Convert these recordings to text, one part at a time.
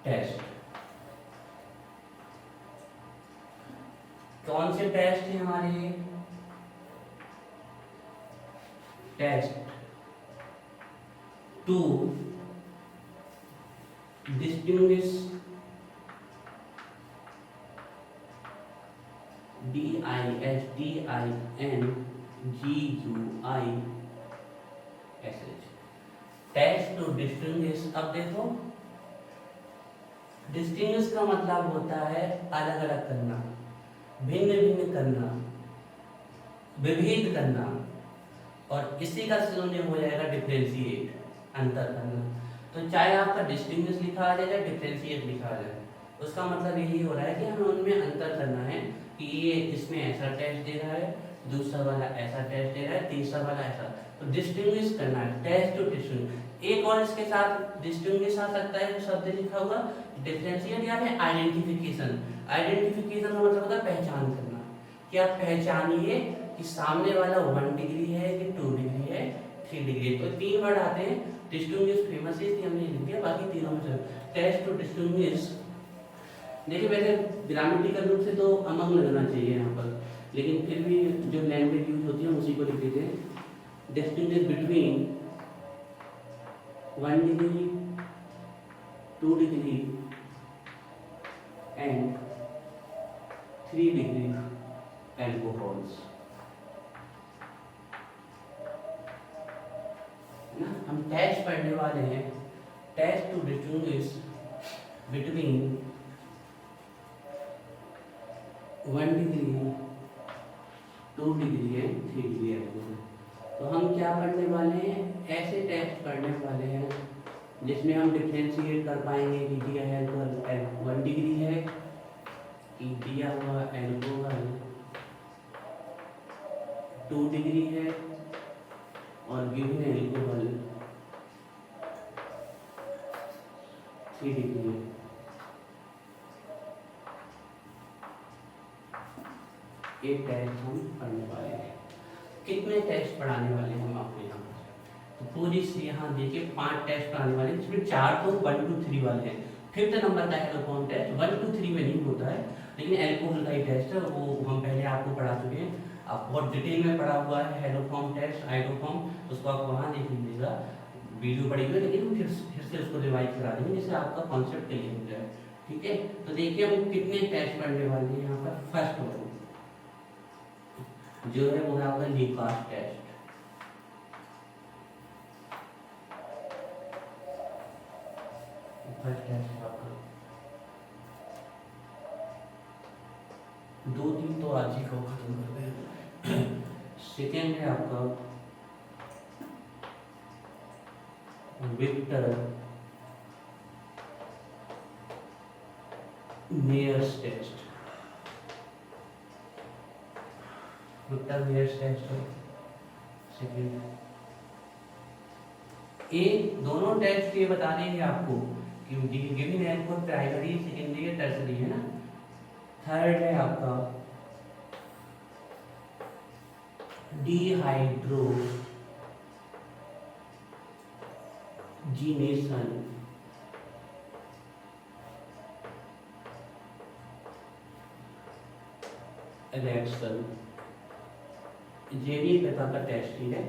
Test. कौन से test हैं हमारे? Test to distinguish DISTINGUISH। Test to distinguish. अब देखो, डिस्टिंग्विश का मतलब होता है अलग अलग करना, भिन्न भिन्न करना, विभेद करना, और इसी का सिनोनिम हो जाएगा डिफरेंशिएट, अंतर करना। तो चाहे आपका डिस्टिंग्विश लिखा आ जाए या डिफरेंशिएट लिखा आ जाए, उसका मतलब यही हो रहा है कि हमें उनमें अंतर करना है कि ये इसमें ऐसा टेस्ट दे रहा है, दूसरा वाला ऐसा टेस्ट दे रहा है, तीसरा वाला ऐसा। तो डिस्टिंग्विश करना है, टेस्ट टू डिस्टिंग्विश। एक और इसके साथ डिस्टिंग्विश आ सकता है, शब्द लिखा होगा डिफरेंशिएट या फिर आइडेंटिफिकेशन। आइडेंटिफिकेशन का मतलब होता है पहचान करना, कि आप पहचानिए कि सामने वाला 1 डिग्री है कि 2 डिग्री है, 3 डिग्री। तो 3 वर्ड आते हैं। डिस्टिंग्विश फेमस है इसलिए हमने लिख दिया, बाकी तीनों में से टेस्ट टू डिस्टिंग्विश। देखिए वैसे ग्रामेटिकल रूप से तो अमंग लगना चाहिए यहाँ पर, लेकिन फिर भी जो लैंग्वेज यूज होती है उसी को लिख देते हैं। Distinguish between 1 degree, 2 degree and 3 degree alcohols. हम टेस्ट पढ़ने वाले हैं, test to distinguish between 1 degree, 2 degree and 3 degree alcohol. तो हम क्या पढ़ने वाले हैं? ऐसे टेस्ट पढ़ने वाले हैं जिसमें हम डिफरेंशिएट कर पाएंगे कि दिया है अल्कोहल 1 डिग्री है कि दिया हुआ एल्कोहल 2 डिग्री है और गिवन एल्कोहल 3 डिग्री है। एक टेस्ट हम पढ़ने वाले हैं। कितने टेस्ट पढ़ाने वाले हैं हम आपको यहाँ पर? तो पूरी यहाँ देखिए 5 टेस्ट पढ़ाने वाले हैं, जिसमें 4 तो 1 to 3 वाले हैं। 5th नंबर का एल्कोहल टेस्ट 1 to 3 में नहीं होता है, लेकिन एल्कोहल का ही टेस्ट है, वो हम पहले आपको पढ़ा चुके हैं। आप बहुत डिटेल में पढ़ा हुआ है हेलोफॉर्म टेस्ट, आइडोफॉर्म, उसको आप वहाँ देख लीजिएगा, वीडियो पड़ी हुई है, लेकिन फिर से उसको रिवाइज करा देंगे जिससे आपका कॉन्सेप्ट क्लियर हो जाए। ठीक है, तो देखिए हम कितने टेस्ट पढ़ने वाले हैं यहाँ पर। फर्स्ट वन जो है वो है आपका लिकास टेस्ट। फर्स्ट टेस्ट आपका 2-3 तो आज ही को खत्म कर दें। सेकेंड है आपका Victor Meyer's test. Victor Meyer's test है सेकेंड। ये दोनों टेस्ट ये बता देंगे आपको कि गिवन एल्कोहल प्राइमरी, सेकेंडरी या टर्सरी है ना। थर्ड है आपका डिहाइड्रोजिनेशन रिएक्शन। ये भी एक प्रकार का टेस्ट ही है।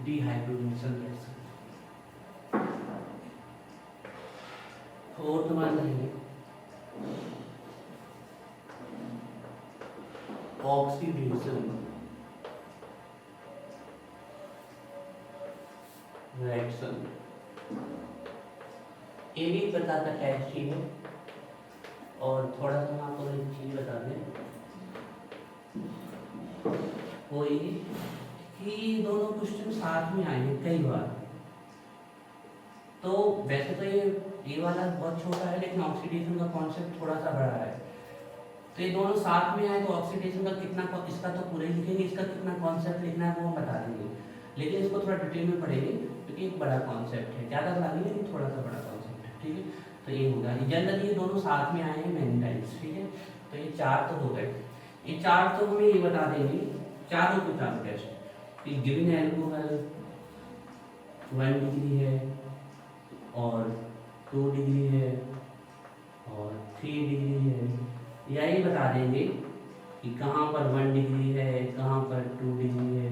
Dehydrogenation reaction. फोर्थ वन है ऑक्सीडेशन रिएक्शन। ये भी प्रकार का टेस्ट ही है। और थोड़ा सा हम आपको एक चीज बता दें, वो ये कि दोनों क्वेश्चन साथ में आए हैं कई बार। तो वैसे तो ये वाला बहुत छोटा है, लेकिन ऑक्सीडेशन का कॉन्सेप्ट थोड़ा सा बड़ा है। तो ये दोनों साथ में आए तो ऑक्सीडेशन का कितना, इसका तो पूरे लिखेंगे, इसका कितना कॉन्सेप्ट लिखना है वो हम बता देंगे, लेकिन इसको थोड़ा डिटेल में पढ़ेंगे क्योंकि एक बड़ा कॉन्सेप्ट है। ज़्यादा बड़ा नहीं है, थोड़ा सा बड़ा कॉन्सेप्ट है। ठीक है, तो ये होगा। जनरली ये दोनों साथ में आए हैं मैनी टाइम्स। ठीक है, तो ये 4 तो हो गए। ये 4 तो हमें ये बता देंगे, चारों के चारों टेस्ट कि गिवन एल्कोहल 1 डिग्री है और 2 डिग्री है और 3 डिग्री है, यही बता देंगे कि कहाँ पर 1 डिग्री है, कहाँ पर 2 डिग्री है,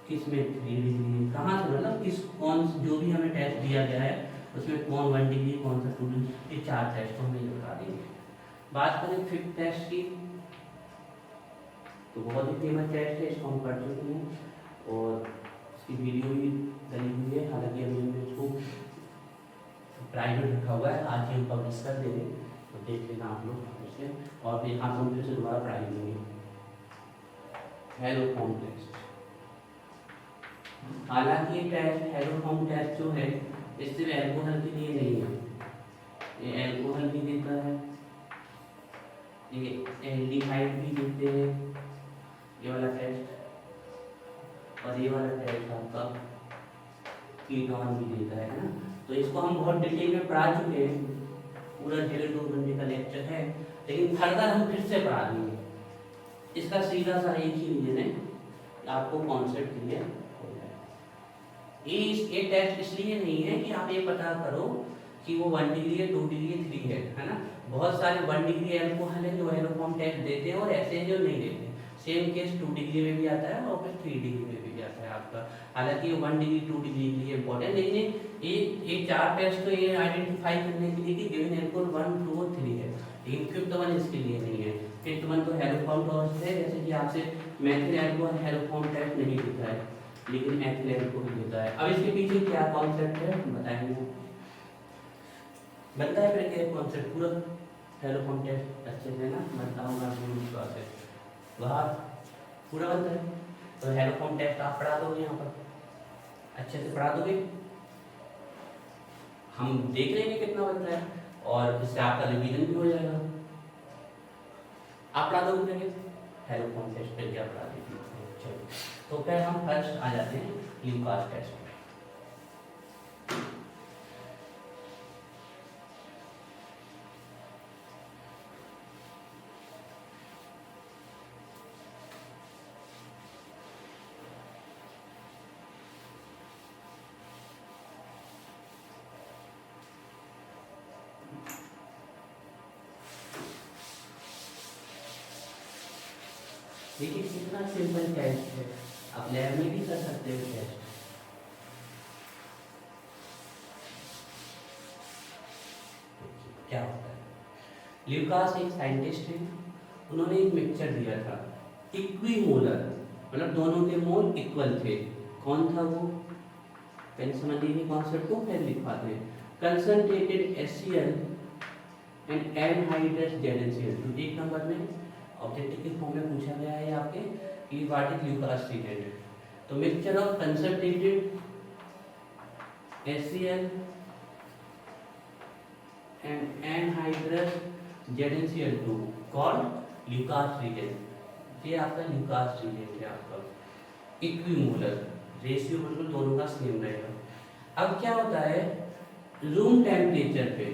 किस में 3 डिग्री है, कहाँ से मतलब किस कौन जो भी हमें टेस्ट दिया गया है उसमें कौन 1 डिग्री कौन सा 2 डिग्री, ये 4 टेस्ट हमें ये बता देंगे। बात करें फिफ्थ टेस्ट की, तो बहुत ही फेमस टेस्ट है, इसको हम कर चुके हैं और इसकी वीडियो भी डली हुई है, हालांकि अभी हमने इसको प्राइवेट रखा हुआ है, आज ही हम पब्लिश कर देंगे, तो देख लेना आप लोग उससे, और फिर यहाँ हम फिर से दोबारा प्राइज देंगे। हेलोफॉर्म टेस्ट, हालांकि ये टेस्ट हेलोफॉर्म टेस्ट जो है इससे एल्कोहल के लिए नहीं है, ये एल्कोहल भी देता है, ये एल्डिहाइड भी देते हैं ये वाला टेस्ट, और ये वाला टेस्ट आपका कीटोन भी देता है ना। तो इसको हम बहुत डिटेल में पढ़ा चुके हैं, पूरा 1.5-2 घंटे का लेक्चर है, लेकिन फर्दर हम फिर से पढ़ा देंगे। इसका सीधा सा एक ही रीजन है कि आपको कॉन्सेप्ट क्लियर हो जाए। ये टेस्ट इसलिए नहीं है कि आप ये पता करो कि वो 1 डिग्री है, 2 डिग्री है, 3 है ना। बहुत सारे 1 डिग्री एल्कोहल है जो हेलोफॉर्म टेस्ट देते हैं और ऐसे हैं जो नहीं देते। सेम केस 2 डिग्री में भी आता है और फिर 3 डिग्री में भी आता है आपका। हालांकि 1 डिग्री 2 डिग्री के लिए इम्पोर्टेंट, लेकिन ये 4 टेस्ट तो ये आइडेंटिफाई करने के लिए कि गिवन एल्कोहल 1, 2 और 3 है, लेकिन फिफ्थ वन इसके लिए नहीं है। फिफ्थ वन तो हेलोफॉर्म टेस्ट है, जैसे कि आपसे मेथिल एल्कोहल हेलोफॉर्म टेस्ट नहीं देता है, लेकिन एथिल एल्कोहल देता है। अब इसके पीछे क्या कॉन्सेप्ट है बताएंगे, बनता है फिर क्या कॉन्सेप्ट पूरा हेलोफॉर्म टेस्ट अच्छे से ना बनता होगा, पूरा विश्वास है वहाँ पूरा बनता है। तो हेलोफॉर्म टेस्ट आप पढ़ा दोगे, यहाँ पर अच्छे से पढ़ा दोगे, हम देख लेंगे कितना बनता है और इससे आपका रिवीजन भी हो जाएगा। आप पढ़ा दोगे हेलोफॉर्म टेस्ट पे क्या पढ़ा देंगे। चलो तो फिर हम फर्स्ट आ जाते हैं ल्यूकास टेस्ट। देखिए कितना सिंपल टेस्ट है, आप लैब में भी कर सकते हो टेस्ट। क्या होता है, ल्यूकास एक साइंटिस्ट है, उन्होंने एक मिक्सचर दिया था इक्विमोलर, मतलब दोनों के मोल इक्वल थे। कौन था वो, पहले समझ लीजिए कॉन्सेप्ट को, फिर लिखवाते हैं। Concentrated HCl and anhydrous ZnCl। तो एक नंबर में ऑब्जेक्टिव के फॉर्म में पूछा गया है आपके कि व्हाट इज ल्यूकास ट्रीटेड। तो mixture of concentrated HCl and anhydrous ZnCl2 called Lucas treated. ये आपका ल्यूकास ट्रीटेड है आपका इक्विमोलर, रेशियो बिल्कुल दोनों का सेम रहेगा। अब क्या होता है, रूम टेम्परेचर पे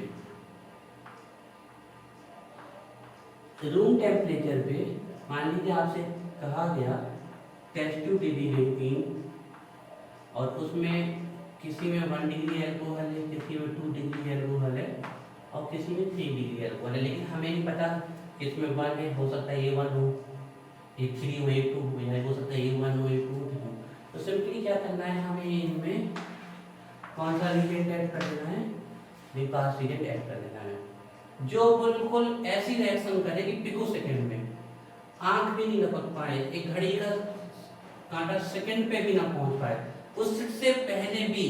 मान लीजिए आपसे कहा गया टेस्ट ट्यूब डिग्री और उसमें किसी में 1 डिग्री एल्कोहल है, किसी में 2 डिग्री एल्कोहल है और किसी में 3 डिग्री एल्कोहल है, लेकिन हमें नहीं पता किसमें 1 है, हो सकता है A1 हो, A3 हो, A2 हो, या हो सकता है A1 हो, A2 हो। तो सिंपली क्या करना है, हमें इनमें कौन सा रिएजेंट ऐड कर देना है, ल्यूकास रिएजेंट ऐड कर देना है, जो बिल्कुल ऐसी रिएक्शन करे कि पिको सेकंड में आंख भी नहीं लपक पाए, एक घड़ी का कांटा सेकंड पे भी ना पहुंच पाए, उससे पहले भी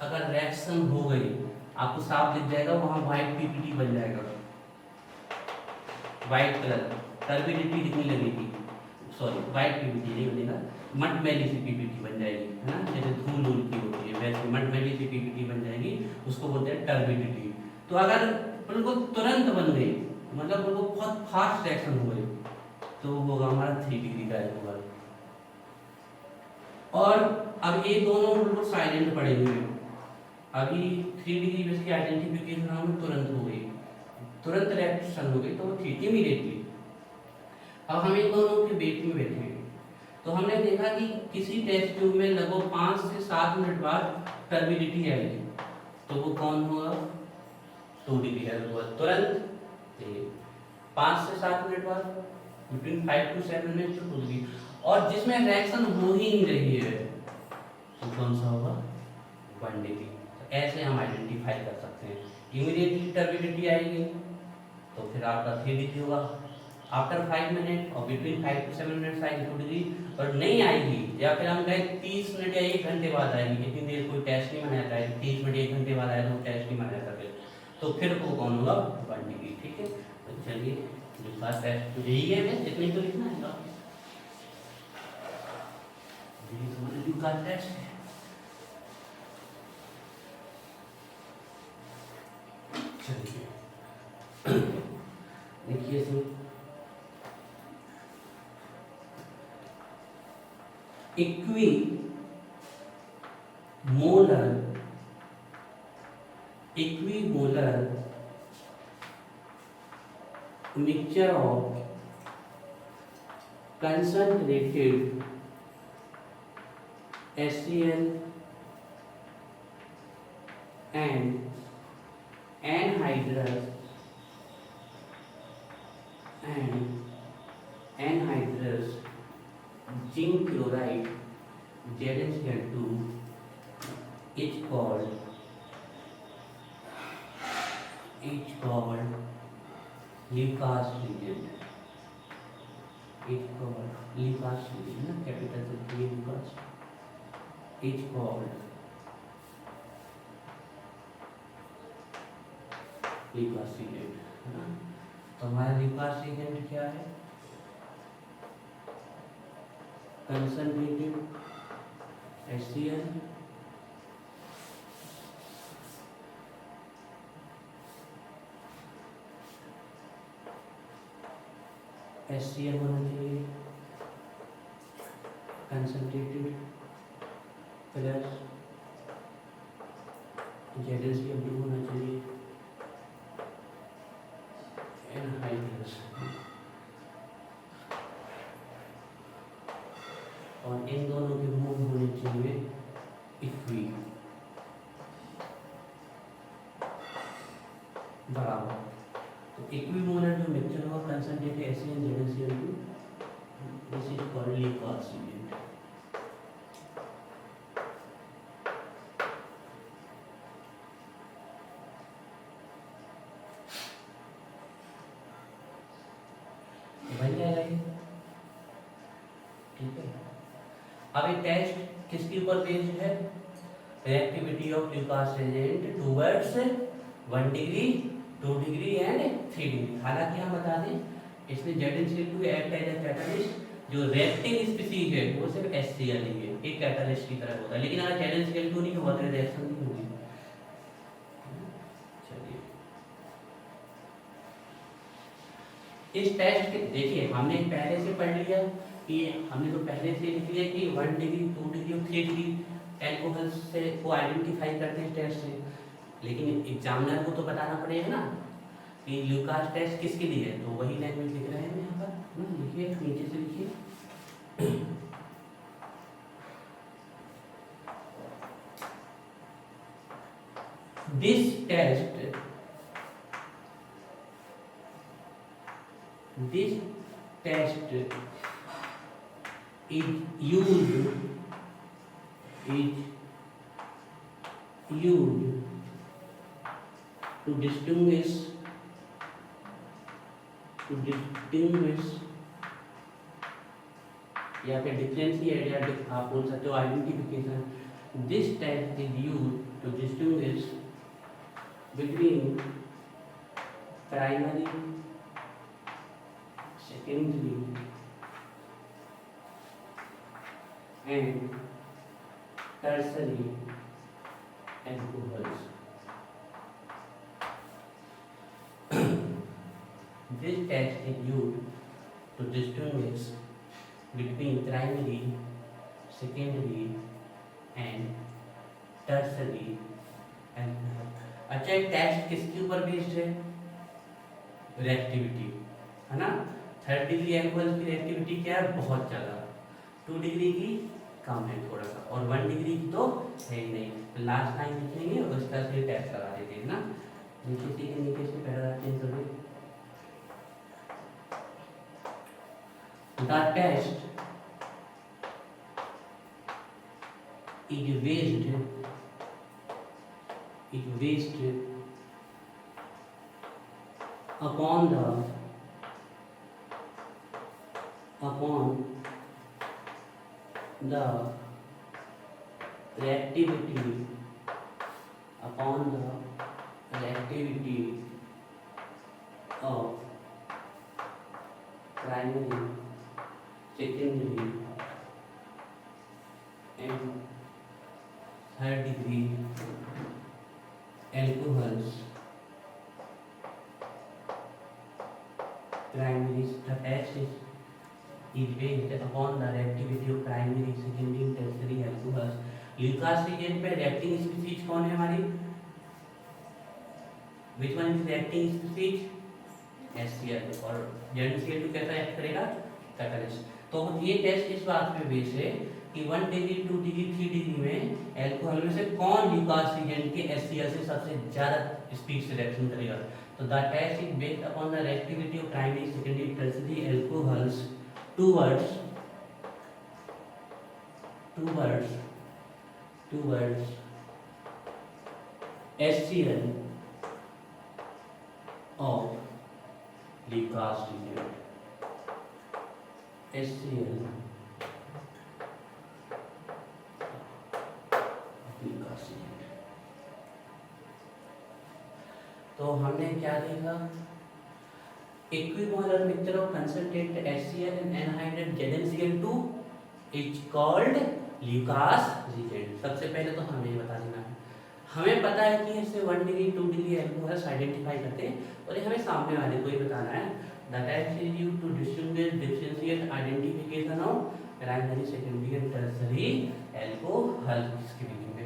अगर रिएक्शन हो गई, आपको साफ दिख जाएगा वहां व्हाइट पीपीटी बन जाएगा, व्हाइट कलर टर्बिडिटी दिखने लगेगी, सॉरी व्हाइट पीपीटी नहीं बनेगा, मटमैली सी पीपीटी बन जाएगी, है ना, जैसे धूल धूल की होती है वैसे मटमैली सी पीपीटी बन जाएगी, उसको बोलते हैं टर्बिडिटी। तो अगर बिल्कुल तुरंत बन गई, मतलब बिल्कुल बहुत फास्ट रिएक्शन हो गई, तो होगा हमारा 3 डिग्री का एल्कोहल। और अब ये दोनों बिल्कुल साइलेंट पड़े हुए हैं, अभी 3 डिग्री बेस की आइडेंटिफिकेशन हमें तुरंत हो गई, तुरंत रिएक्शन हो गई, तो वो ठीक इमीडिएटली। अब हम इन दोनों के बीच में बैठे हैं, तो हमने देखा कि किसी टेस्ट ट्यूब में लगभग 5 से 7 मिनट बाद टर्बिडिटी आएगी तो वो कौन होगा, 2 डिग्री है, वो तुरंत 5 से 7 मिनट बाद, बिटवीन 5 to 7 मिनट तो 2 डिग्री। और जिसमें रिएक्शन हो ही नहीं रही है तो कौन सा होगा, 1 डिग्री। तो ऐसे हम आइडेंटिफाई कर सकते हैं। इमीडिएटली टर्बिडिटी आएगी तो फिर आपका 3 डिग्री होगा, आफ्टर 5 मिनट और बिटवीन 5 to 7 मिनट्स आएगी 2 डिग्री, और नहीं आएगी या फिर हम कहें 30 मिनट या 1 घंटे बाद आएगी, इतनी देर कोई टेस्ट नहीं बनाया जाएगा, 30 मिनट 1 घंटे बाद आया तो टेस्ट नहीं बनाया जाता, तो फिर वो कौन होगा, 1 डिग्री। ठीक है, तो चलिए जो फर्स्ट टेस्ट यही है, इतनी तो लिखना है, यही तो हमारा जो का टेस्ट है। चलिए देखिए इसमें equimolar mixture of concentrated HCl and anhydrous zinc chloride ZnCl2 is called Lucas reagent. It's called Lucas reagent, capital से Lucas. It's called Lucas reagent, है ना। तो हमारा Lucas reagent क्या है, concentrated HCl HCl होना चाहिए, कंसंट्रेटेड प्लस ZnCl2 होना चाहिए, एनहाइड्रस, और इन दोनों के मूव होने चाहिए इक्वी बराबर। तो इक्विमोलर जो मिक्सचर होगा concentrated HCl ZnCl2, this is called Lucas reagent। बन जाएगा ये, ठीक है। अब ये टेस्ट किसके ऊपर बेस्ड है, reactivity of Lucas reagent towards 1 degree, 2 degree and 3 degree. हालांकि हम बता दें इसमें ZnCl2 act as a catalyst, जो रिएक्टिंग स्पीसीज है वो सिर्फ HCl ही है, एक कैटलिस्ट की तरह होता है, लेकिन अगर ZnCl2 नहीं होगा तो रिएक्शन नहीं होगी। चलिए इस टेस्ट के देखिए हमने पहले से पढ़ लिया कि हमने तो पहले से लिख लिया कि 1 डिग्री 2 डिग्री और 3 डिग्री एल्कोहल से को आइडेंटिफाई करते हैं टेस्ट से, लेकिन एग्जामिनर को तो बताना पड़ेगा ना कि ल्यूकास टेस्ट किसके लिए है, तो वही लैंग्वेज लिख रहे हैं यहाँ पर, लिखिए नीचे से लिखिए। This test is used to distinguish या फिर डिफरेंशिएट या आप बोल सकते हो identification. This test is used to distinguish between primary, secondary and tertiary alcohols. This test is used to distinguish between primary, secondary and tertiary alcohol. अच्छा ये test किसके ऊपर बेस्ड है, रिएक्टिविटी, है ना। 3rd डिग्री एल्कोहल की reactivity क्या है, बहुत ज़्यादा, 2 डिग्री की कम है थोड़ा सा, और 1 डिग्री की तो है ही नहीं। तो लास्ट लाइन लिखेंगे और उसका से टेस्ट लगा देते हैं ना। नीचे के नीचे से पैराग्राफ चेंज कर दें। The test is based upon the reactivity of primary, secondary and third degree alcohols. Primary, the test is based upon the reactivity of primary, secondary and tertiary alcohols. Lucas reagent पे reacting species कौन है हमारी? Which one is reacting species? HCl। और ZnCl2 कैसा act करेगा? Catalyst. तो ये test इस बात पे बेस है कि 1 डिग्री, 2 डिग्री, 3 डिग्री में एल्कोहल में से कौन ल्यूकास रिएजेंट के HCl से सबसे ज्यादा स्पीड से रिएक्शन करेगा। तो the test is based upon the reactivity of primary, secondary, tertiary alcohols towards HCl of Lucas reagent. HCl Lucas reagent. तो हमने क्या देखा? Equimolar mixture of concentrated HCl and anhydrate ZnCl2 is called Lucas reagent. सबसे पहले तो हमें ये बता देना है, हमें पता है कि इससे 1 डिग्री, 2 डिग्री एल्कोहल्स आइडेंटिफाई करते हैं, और ये हमें सामने वाले को ही बताना है। The test is used to distinguish differentiate identification of primary, secondary and tertiary alcohols इसके बीच में।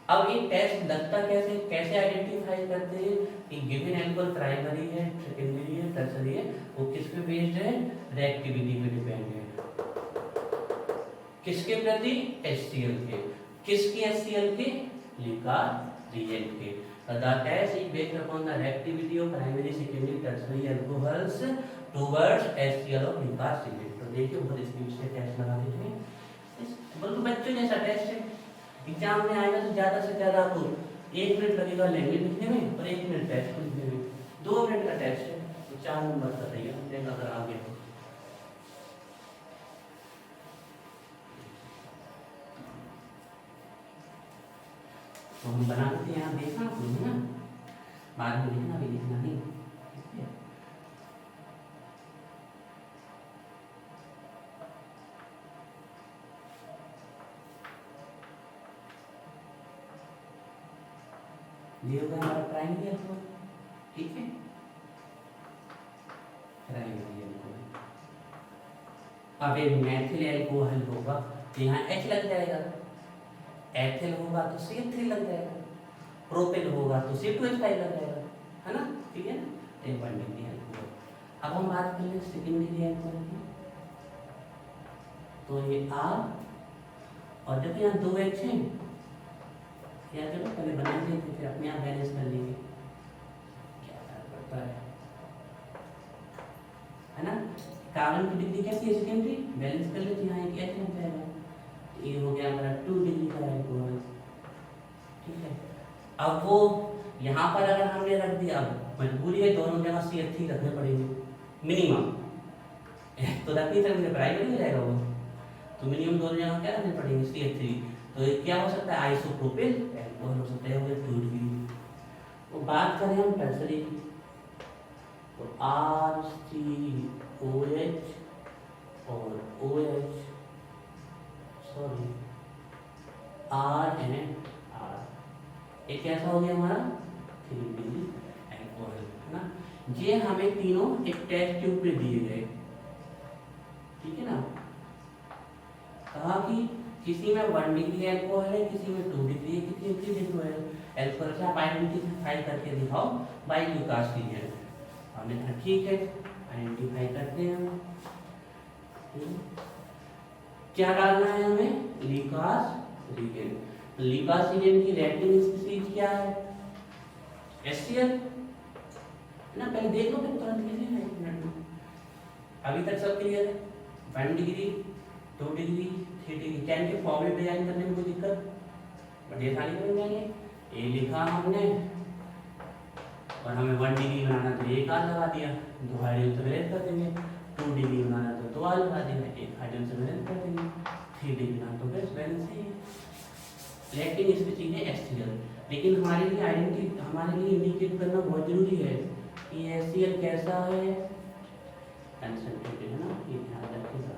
अब ये टेस्ट लगता कैसे आइडेंटिफाई करते हैं कि गिवन एल्कोहल प्राइमरी है, सेकेंडरी है, टर्शियरी है, वो किस पे बेस्ड है? रिएक्टिविटी पे डिपेंड है। किसके प्रति? HCl के। किसकी HCl के? ल्यूकास रिएजेंट के। The test is based upon the reactivity of primary, secondary, tertiary alcohols towards HCl of Lucas reagent. तो देखिए बहुत स्पीड से टेस्ट लगा देते हैं, बिल्कुल बच्चों जैसा टेस्ट है। एग्जाम में आएगा तो ज्यादा से ज्यादा आपको 1 मिनट लगेगा लैंग्वेज लिखने में और 1 मिनट टेस्ट को लिखने में। 2 मिनट का टेस्ट है तो 4 नंबर का तैयार अगर आ गया। तो हम बना देते हैं, यहाँ देखना है ना, बाद में लिखना, भी लिखना नहीं। ये होगा हमारा प्राइमरी एल्कोहल, ठीक है, प्राइमरी एल्कोहल। अब एक मेथिल एल्कोहल होगा तो यहाँ H लग जाएगा, एथिल होगा तो CH3 लग जाएगा, प्रोपेल होगा तो C2H5 लग जाएगा, है ना, ठीक है ना। एक बंडिंग एल्कोहल। अब हम बात कर ले सेकेंडरी एल्कोहल की, तो ये R और जब यहाँ 2H है, क्या चलो पहले बना लेते फिर अपने आप बैलेंस कर लेंगे, क्या फर्क पड़ता है ना। कार्बन की डिग्री कैसी है? सेकेंडरी, बैलेंस कर लेते, यहाँ एक H लग जाएगा, ये हो गया हमारा 2 डिग्री का एल्कोहल, ठीक है। अब वो यहाँ पर अगर हमने रख दिया, अब मजबूरी है दोनों जगह CH3 रखने पड़ेंगे मिनिमम, तो रखनी चाहिए प्राइमरी हो जाएगा वो, तो मिनिमम दोनों जगह क्या रखने पड़ेंगे? CH3। तो ये क्या हो सकता है? आइसोप्रोपिल एल्कोहल हो सकता है, 2 डिग्री। तो बात करें हम टर्सरी की, तो RCOH और OH, sorry R and R, ये कैसा हो गया हमारा? 3 डिग्री एल्कोहल, है ना। ये हमें तीनों एक टेस्ट ट्यूब पे दिए गए, ठीक है ना। कहा कि किसी में 1 डिग्री एल्कोहल है, किसी में 2 डिग्री है, किसी में 3 डिग्री है एल्कोहल से आप आइडेंटिफाई करके दिखाओ बाय ल्यूकास रिएजेंट। हमने कहा ठीक है, आइडेंटिफाई करते हैं हम। क्या डालना है हमें? लिकास रिएजेंट। लिकास रिएजेंट की रिएक्टिंग स्पीशीज क्या है? HCl ना, पहले देख लो फिर तुरंत कीजिए ना, 1 मिनट में। अभी तक सब क्लियर है? 1 डिग्री, 2 डिग्री, 3 डिग्री। क्या इनके फॉर्मूले डिजाइन करने में कोई दिक्कत? बढ़िया सारी बन जाएंगे। ए लिखा हमने और हमें 1 डिग्री बनाना तो एक आर लगा दिया, 2 हाइड्रोजन सम्मिलित कर देंगे। 2 डिग्री बनाना तो 2 आर लगा देंगे, 1 हाइड्रोजन सम्मिलित कर देंगे। 3 डिग्री बनाना तो बस बैलेंस है। लेकिन इसकी चीजें HCl, लेकिन हमारे लिए हमारे लिए इंडिकेट करना बहुत जरूरी है कि HCl कैसा है, कंसंट्रेटेड है ना, ये ध्यान रखिएगा।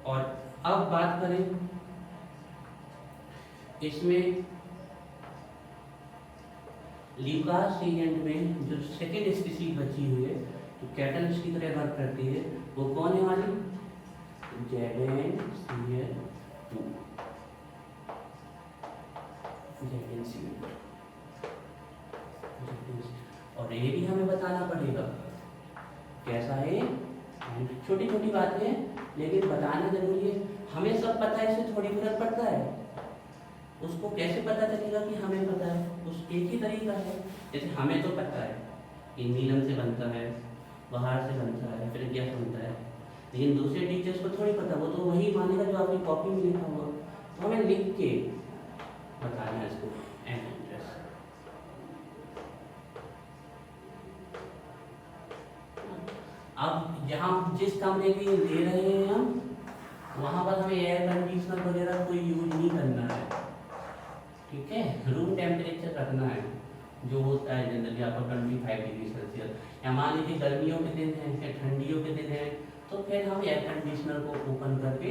और अब बात करें इसमें लिकास रिएजेंट में जो सेकेंड स्पीशीज बची हुई है, तो कैटलिस्ट की तरह वर्क करती है, वो कौन है हमारी? ZnCl2। और ये भी हमें बताना पड़ेगा कैसा है। छोटी छोटी बातें हैं लेकिन बताना जरूरी है। हमें सब पता है, इससे थोड़ी फर्क पड़ता है। उसको कैसे पता चलेगा कि हमें पता है? उस एक ही तरीका है। जैसे हमें तो पता है कि नीलम से बनता है, बाहर से बनता है, फिर क्या बनता है, लेकिन दूसरे टीचर्स को थोड़ी पता। वो तो वही मानेगा जो आपकी कॉपी में लिखा हुआ। तो हमें लिख के बताना है इसको। अब जहाँ जिस कमरे की ले रहे हैं हम, वहाँ पर हमें एयर कंडीशनर वगैरह कोई यूज नहीं करना है, ठीक है। रूम टेम्परेचर रखना है जो होता है जनरली आपका 25 डिग्री सेल्सियस। या मान लीजिए गर्मियों के दिन है या ठंडियों के दिन है, तो फिर हम एयर कंडीशनर को ओपन करके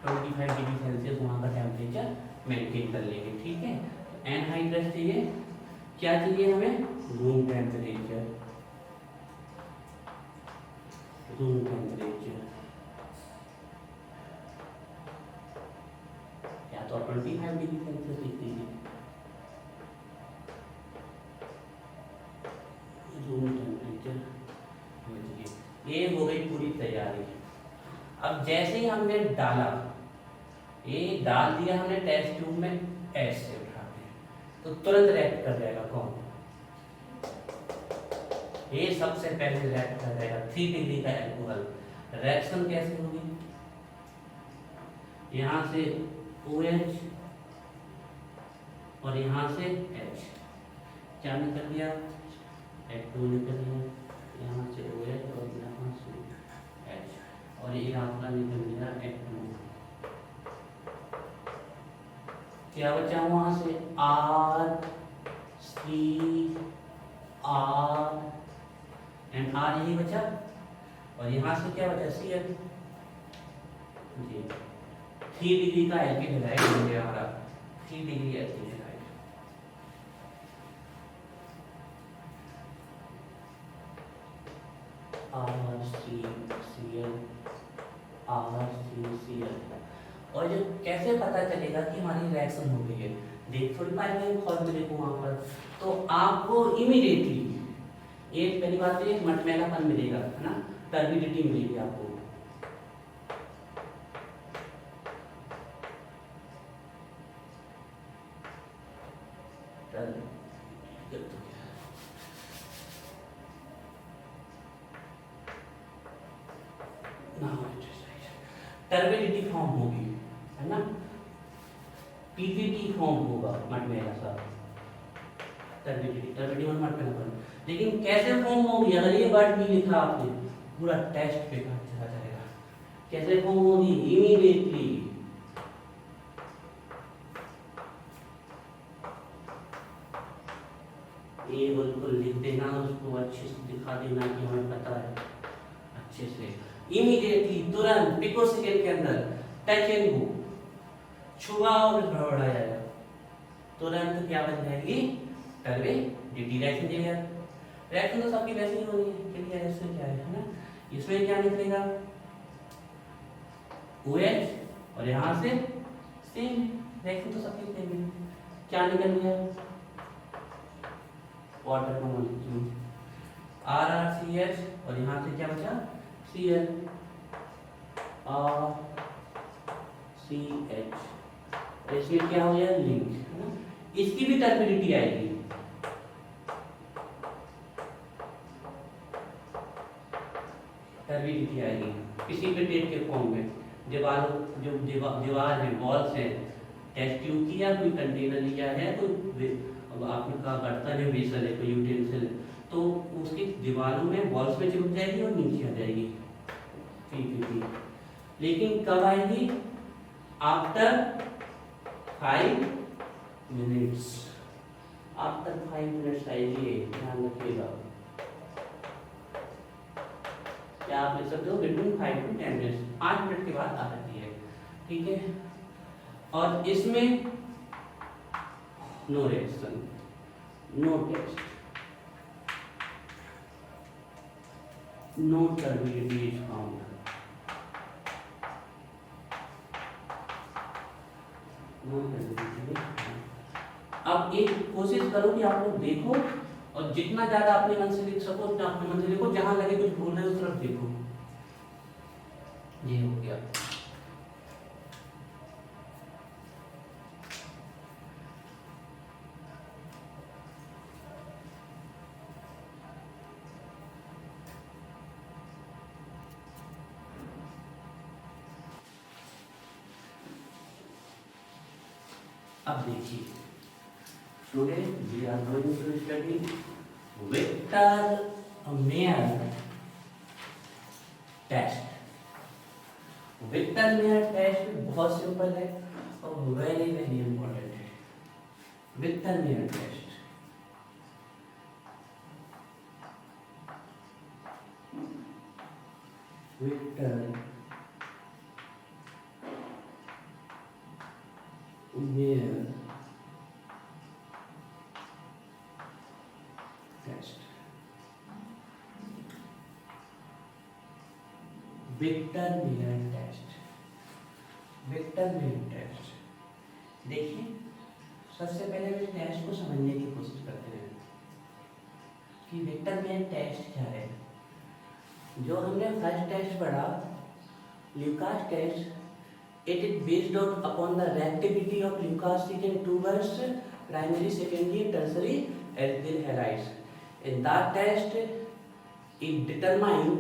25 डिग्री सेल्सियस वहाँ का टेम्परेचर मेंटेन कर लेंगे, ठीक है। एनहाइड्रस चाहिए, क्या चाहिए हमें? Room temperature. रूम टेम्परेचर या तो 25 डिग्री सेल्सियस लिख दीजिए। रूम टेम्परेचर, ये हो गई पूरी तैयारी। अब जैसे ही हमने डाला, ये डाल दिया हमने टेस्ट ट्यूब में, ऐसे उठा के तो तुरंत रिएक्ट कर जाएगा। कौन? ये सबसे पहले रिएक्ट कर जाएगा 3 डिग्री का एल्कोहल। रिएक्शन कैसे होगी? यहाँ से OH और यहाँ से H, क्या निकल गया? H2 निकल गया। यहाँ से OH और यहाँ से H, और ये आपका निकल गया H2। क्या बचा वहां से? R, C, R and R, यही बचा। और यहाँ से क्या बचा? Cl जी। 3 डिग्री का एल्केहाइड हो गया हमारा, 3 डिग्री एल्केहाइड। RCCl, RCCl। और जो कैसे पता चलेगा कि हमारी रिएक्शन हो गई है? देख थोड़ी पाएंगे फॉर्मूले को वहां पर, तो आपको इमीडिएटली एक पहली बात ये मटमैलापन मिलेगा, है ना, टर्बिडिटी मिलेगी आपको। टर्बिडिटी फॉर्म होगी, है ना, PPT फॉर्म होगा मटमैला सा, टर्बिडिटी और मटमैलापन। लेकिन कैसे फॉर्म होगी? अगर ये वर्ड नहीं लिखा आपने, पूरा टेस्ट पे चला जाएगा। कैसे फॉर्म होगी? इमीडिएटली ये बिल्कुल लिख देना, उसको अच्छे से दिखा देना कि हमें पता है अच्छे से। इमीडिएटली, तुरंत, पिको सेकेंड के अंदर, टच एंड गो, छुआ और भड़बड़ा जाएगा, तुरंत क्या बन जाएगी? टर्बिडिटी। रिएक्शन तो सबकी वैसे ही होनी है, क्लियर? इसमें क्या है ना, इसमें क्या निकलेगा? OH और यहाँ से सेम, रिएक्शन तो सबकी सेम है। क्या निकल गया? वाटर का मॉलिक्यूल, RRCH, और यहाँ से क्या बचा? Cl और CH, इसमें क्या हो गया लिंक है ना, इसकी भी टर्बिडिटी आएगी, टर्बिडिटी आएगी प्रेसिपिटेट के फॉर्म में। दीवारों जो दीवार है, वॉल्स है, टेस्ट ट्यूब की या कोई कंटेनर लिया है, तो अब आपने कहा बर्तन है, वेसल है, कोई यूटेंसिल है, तो उसकी दीवारों में वॉल्स में चिपक जाएगी और नीचे आ जाएगी पीपीटी। लेकिन कब आएगी? आफ्टर 5 मिनट्स, आफ्टर 5 मिनट्स आएगी, ध्यान रखिएगा। क्या आप लिख सकते हो बिटवीन 5 to 10 मिनट्स, 5 मिनट के बाद आ जाती है, ठीक है। और इसमें no reaction, no test, no turbidity is found. अब एक कोशिश करो कि आप लोग देखो और जितना ज्यादा अपने मन से लिख सको उतना अपने मन से लिखो, जहां लगे कुछ भूल रहे उस तरफ देखो। ये हो गया। अब देखिए, today we are going to study Victor mayor test. Victor Meyer टेस्ट बहुत सिंपल है और वेरी वेरी इंपॉर्टेंट है। Victor mayor test, Victor Meyer test, Victor Meyer test, Victor Meyer test. देखिए, सबसे पहले हम इस टेस्ट को समझने की कोशिश करते हैं कि विक्टर मेयर टेस्ट क्या है। जो हमने फर्स्ट टेस्ट पढ़ा, Lucas test, it is based on upon the reactivity of leukocyte towards primary, secondary, tertiary alkyl halides. In that test, it determined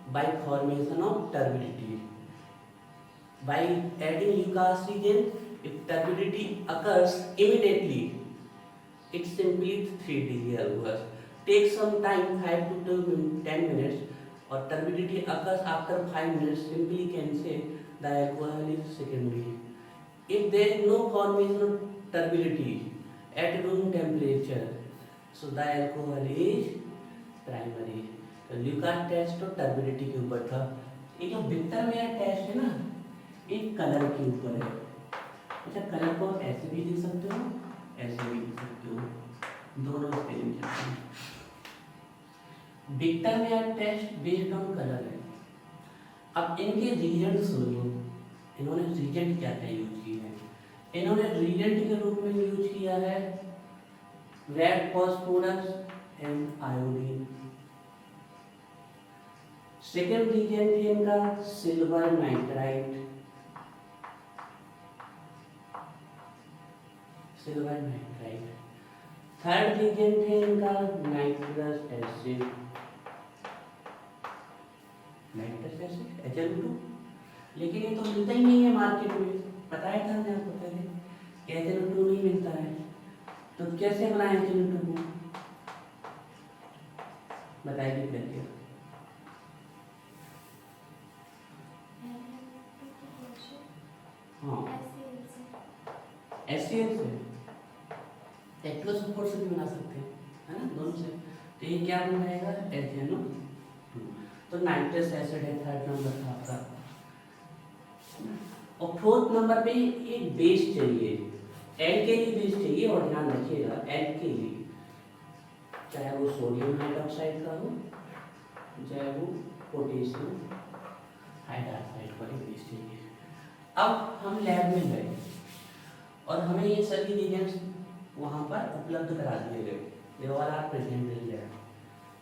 by formation of turbidity. By adding leukocyte, if turbidity occurs immediately, it simply 3 hours. Take some time, 5 to 10 minutes, or turbidity occurs after 5 minutes, simply can say the alcohol is secondary. If there is no formation of turbidity at room temperature, so the alcohol is primary. तो Lucas test तो turbidity के ऊपर था। ये जो Victor Meyer test है ना, एक कलर के ऊपर है। अच्छा, कलर को ऐसे भी लिख सकते हो, ऐसे भी लिख सकते हो, दोनों स्पेलिंग चलते हैं। Victor mayor test based on colour है। अब इनके रीजेंट सुनो, इन्होंने रीजेंट क्या क्या यूज किया है। इन्होंने रीजेंट के रूप में यूज किया है red phosphorus and iodine. Second reagent है इनका silver nitrite, silver nitrite. Third reagent है इनका nitrous acid, nitrous acid HNO2। लेकिन ये तो मिलता ही नहीं है मार्केट में, बताया था मैंने आपको पहले कि HNO2 नहीं मिलता है। तो कैसे बनाए HNO2 को, बताइए पहले। हाँ, HCl से, एक्वस सपोर्ट से भी बना सकते हैं, है ना, दोनों से। तो ये क्या बनाएगा HNO2। तो नाइट्रस एसिड है थर्ड नंबर था आपका। और फोर्थ नंबर पे एक बेस चाहिए, एल्केली बेस चाहिए। और ध्यान रखिएगा, एल्केली चाहे वो सोडियम हाइड्रोक्साइड का हो, चाहे वो पोटेशियम हाइड्रोक्साइड का बेस चाहिए। अब हम लैब में गए और हमें ये सभी रिएजेंट्स वहाँ पर उपलब्ध करा दिए गए, they all are present in lab,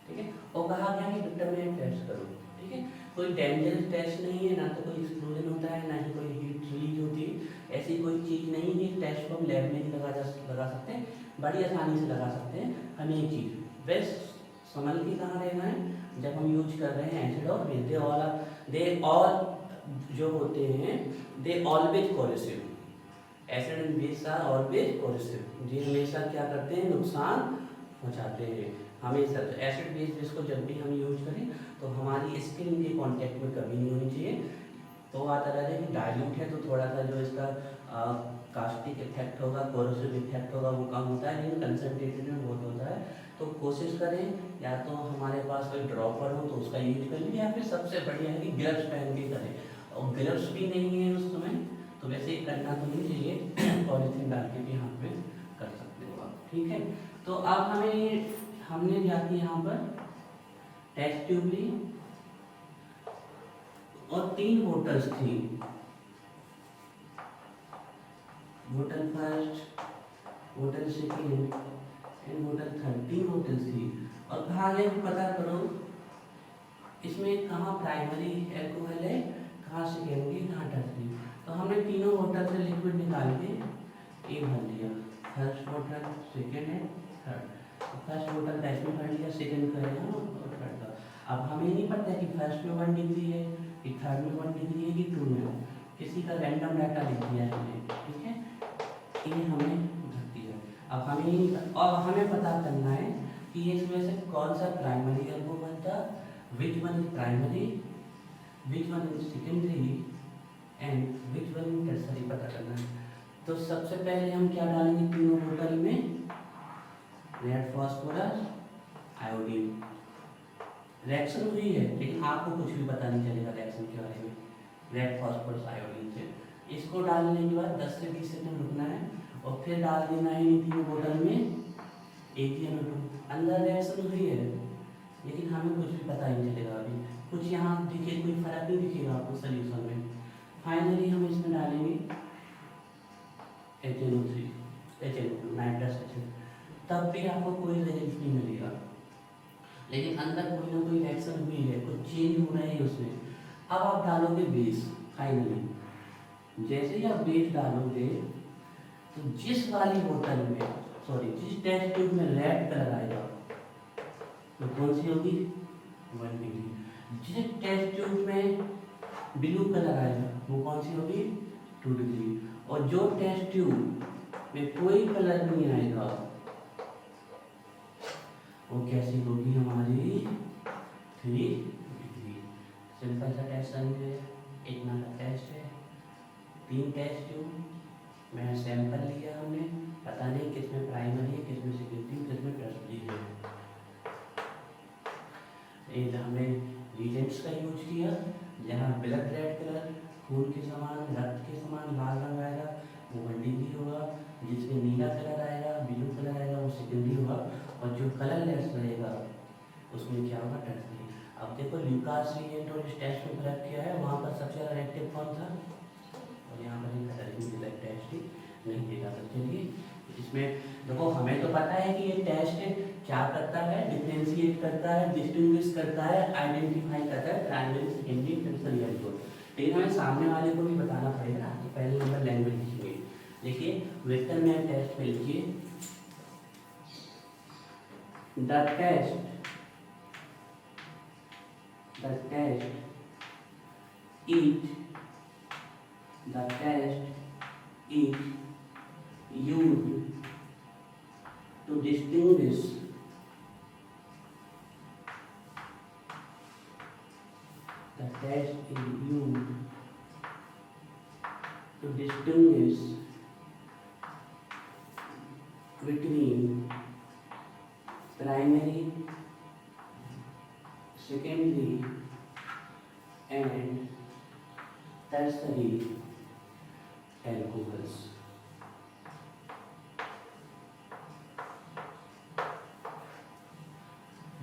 ठीक है। और कहा गया कि विक्टर मेयर टेस्ट करो, ठीक है, कोई डेंजरस टेस्ट नहीं है, ना तो कोई एक्सप्लोजन होता है, ना ही कोई हीट रिलीज होती है, ऐसी कोई चीज़ नहीं है। टेस्ट को हम लैब में ही लगा सकते हैं, बड़ी आसानी से लगा सकते हैं। हमें एक चीज़ बेस्ट संभल के कहाँ रहना है जब हम यूज कर रहे हैं एसिड और बेस, दे ऑल जो होते हैं they always corrosive, acid and base are always corrosive, ये हमेशा क्या करते हैं, नुकसान पहुँचाते हैं हमेशा। तो एसिड बेस जिसको जब भी हम यूज करें तो हमारी स्किन के कांटेक्ट में कभी नहीं होनी चाहिए। तो आता रहा कि डाइल्यूट है तो थोड़ा सा जो इसका कास्टिक इफेक्ट होगा, कोरोसिव इफेक्ट होगा, वो कम होता है, लेकिन कंसनट्रेटेड में बहुत होता है। तो कोशिश करें या तो हमारे पास कोई ड्रॉपर हो तो उसका यूज कर लीजिए, या फिर सबसे बढ़िया है कि ग्लव्स पहन के करें, और ग्लव्स भी नहीं है उस समय तो वैसे ही करना तो नहीं चाहिए, पॉलीथीन डाल के भी हाथ में कर सकते हो आप, ठीक है। तो अब हमने जाती यहाँ पर टेस्ट ट्यूब ली और 3 बोतल्स थी, बोतल फर्स्ट, बोतल सेकेंड एंड बोतल थर्ड, 3 बोतल्स थी। और कहा गया पता करो इसमें कहाँ प्राइमरी एल्कोहल है, कहाँ सेकेंडरी, कहाँ टर्सरी। तो हमने तीनों बोतल से लिक्विड निकाल के ये भर लिया, फर्स्ट बोतल, सेकेंड एंड थर्ड। फर्स्ट बोतल का इसमें भर लिया, सेकेंड का यहाँ और थर्ड का। अब हमें नहीं पता कि फर्स्ट में 1 डिग्री है कि थर्ड में 1 डिग्री है कि 2 में, किसी का रैंडम डाटा लिख दिया है हमने, ठीक है, ये हमें रख दिया। अब हमें पता करना है कि इसमें से कौन सा प्राइमरी एल्कोहल था, which one is primary, which one is secondary and which one is tertiary पता करना है। तो सबसे पहले हम क्या डालेंगे तीनों बोतल में, रेड फास्फोरस आयोडीन। रिएक्शन हुई है लेकिन आपको कुछ भी पता नहीं चलेगा रिएक्शन के बारे में, रेड फास्फोरस आयोडीन से। इसको डालने के बाद 10 से 20 सेकंड रुकना है और फिर डाल देना है इन तीनों बोतल में AgNO2। अंदर रिएक्शन हुई है लेकिन हमें कुछ भी पता नहीं चलेगा, अभी कुछ यहाँ दिखे, कोई फर्क नहीं दिखेगा आपको सोल्यूशन में। फाइनली हम इसमें डालेंगे HNO2 नाइट्रस एसिड, तब भी आपको कोई रिजल्ट नहीं मिलेगा, लेकिन अंदर कोई ना कोई रिएक्शन हुई है, कुछ चेंज हो रहा है उसमें। अब आप डालोगे बेस, फाइनली जैसे ही आप बेस डालोगे तो जिस वाली बोतल में जिस टेस्ट ट्यूब में रेड कलर आएगा तो कौन सी होगी 1 डिग्री, जिस टेस्ट ट्यूब में ब्लू कलर आएगा वो कौन सी होगी 2 डिग्री, और जो टेस्ट ट्यूब में कोई कलर नहीं आएगा वो कैसी होगी हमारी 3 डिग्री। सिंपल सा टेस्ट है, इतना का टेस्ट है, 3 टेस्ट ट्यूब में सैंपल लिया हमने, पता नहीं किसमें प्राइमरी है, किसमें सेकेंडरी, किसमें टर्सरी है। ये हमने रीजेंट्स का यूज किया, जहाँ ब्लड रेड कलर खून के समान, रक्त के समान लाल रंग आएगा वो 1 डिग्री होगा, जिसमें नीला कलर आएगा, ब्लू कलर आएगा वो सेकेंडरी होगा, और जो कलरलेस रहेगा उसमें क्या होगा टर्सरी। अब देखो ल्यूकास रिएजेंट और इस टेस्ट में फर्क किया है, वहाँ पर सबसे ज़्यादा एक्टिव कौन था और यहाँ पर टेस्ट ही नहीं देगा। तो चलिए इसमें देखो हमें तो पता है कि ये टेस्ट क्या करता है, डिफरेंशिएट करता है, डिस्टिंग्विश करता है, आइडेंटिफाई करता है प्राइमरी सेकेंडरी टर्सरी एल्कोहल, लेकिन हमें सामने वाले को भी बताना पड़ेगा। तो पहले नंबर लैंग्वेज लिखिए, देखिए विक्टर मैन टेस्ट में लिखिए the test is used to distinguish between primary, secondary and tertiary alcohols.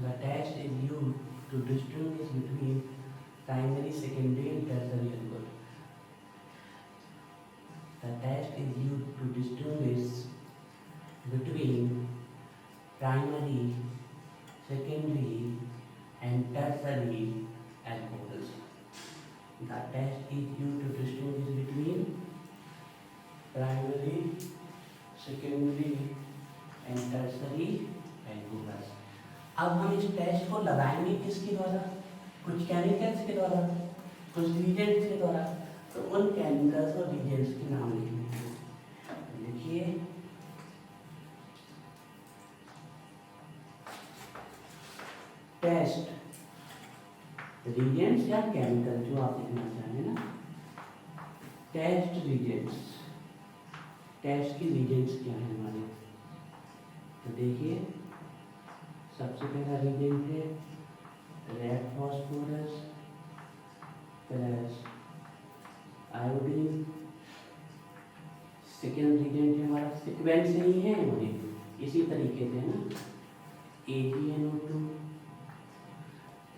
The test is used to distinguish between primary, secondary and tertiary alcohol. The test is used to distinguish between primary, secondary and tertiary alcohols. The test is used to distinguish between primary, secondary and tertiary alcohols. अब हम इस test को लगाएंगे किसके द्वारा? कुछ chemicals के द्वारा, कुछ रिएजेंट्स के द्वारा। तो उन केमिकल्स और रिएजेंट्स के नाम लिखेंगे। देखिए टेस्ट रिएजेंट्स या केमिकल जो आप लिखना चाहें ना, टेस्ट रिएजेंट्स, टेस्ट के रिएजेंट्स क्या है हमारे? तो देखिए सबसे पहला रिएजेंट है red phosphorus plus iodine. Second reagent है हमारा, सीक्वेंस से ही है हमारे इसी तरीके से ना, AgNO2।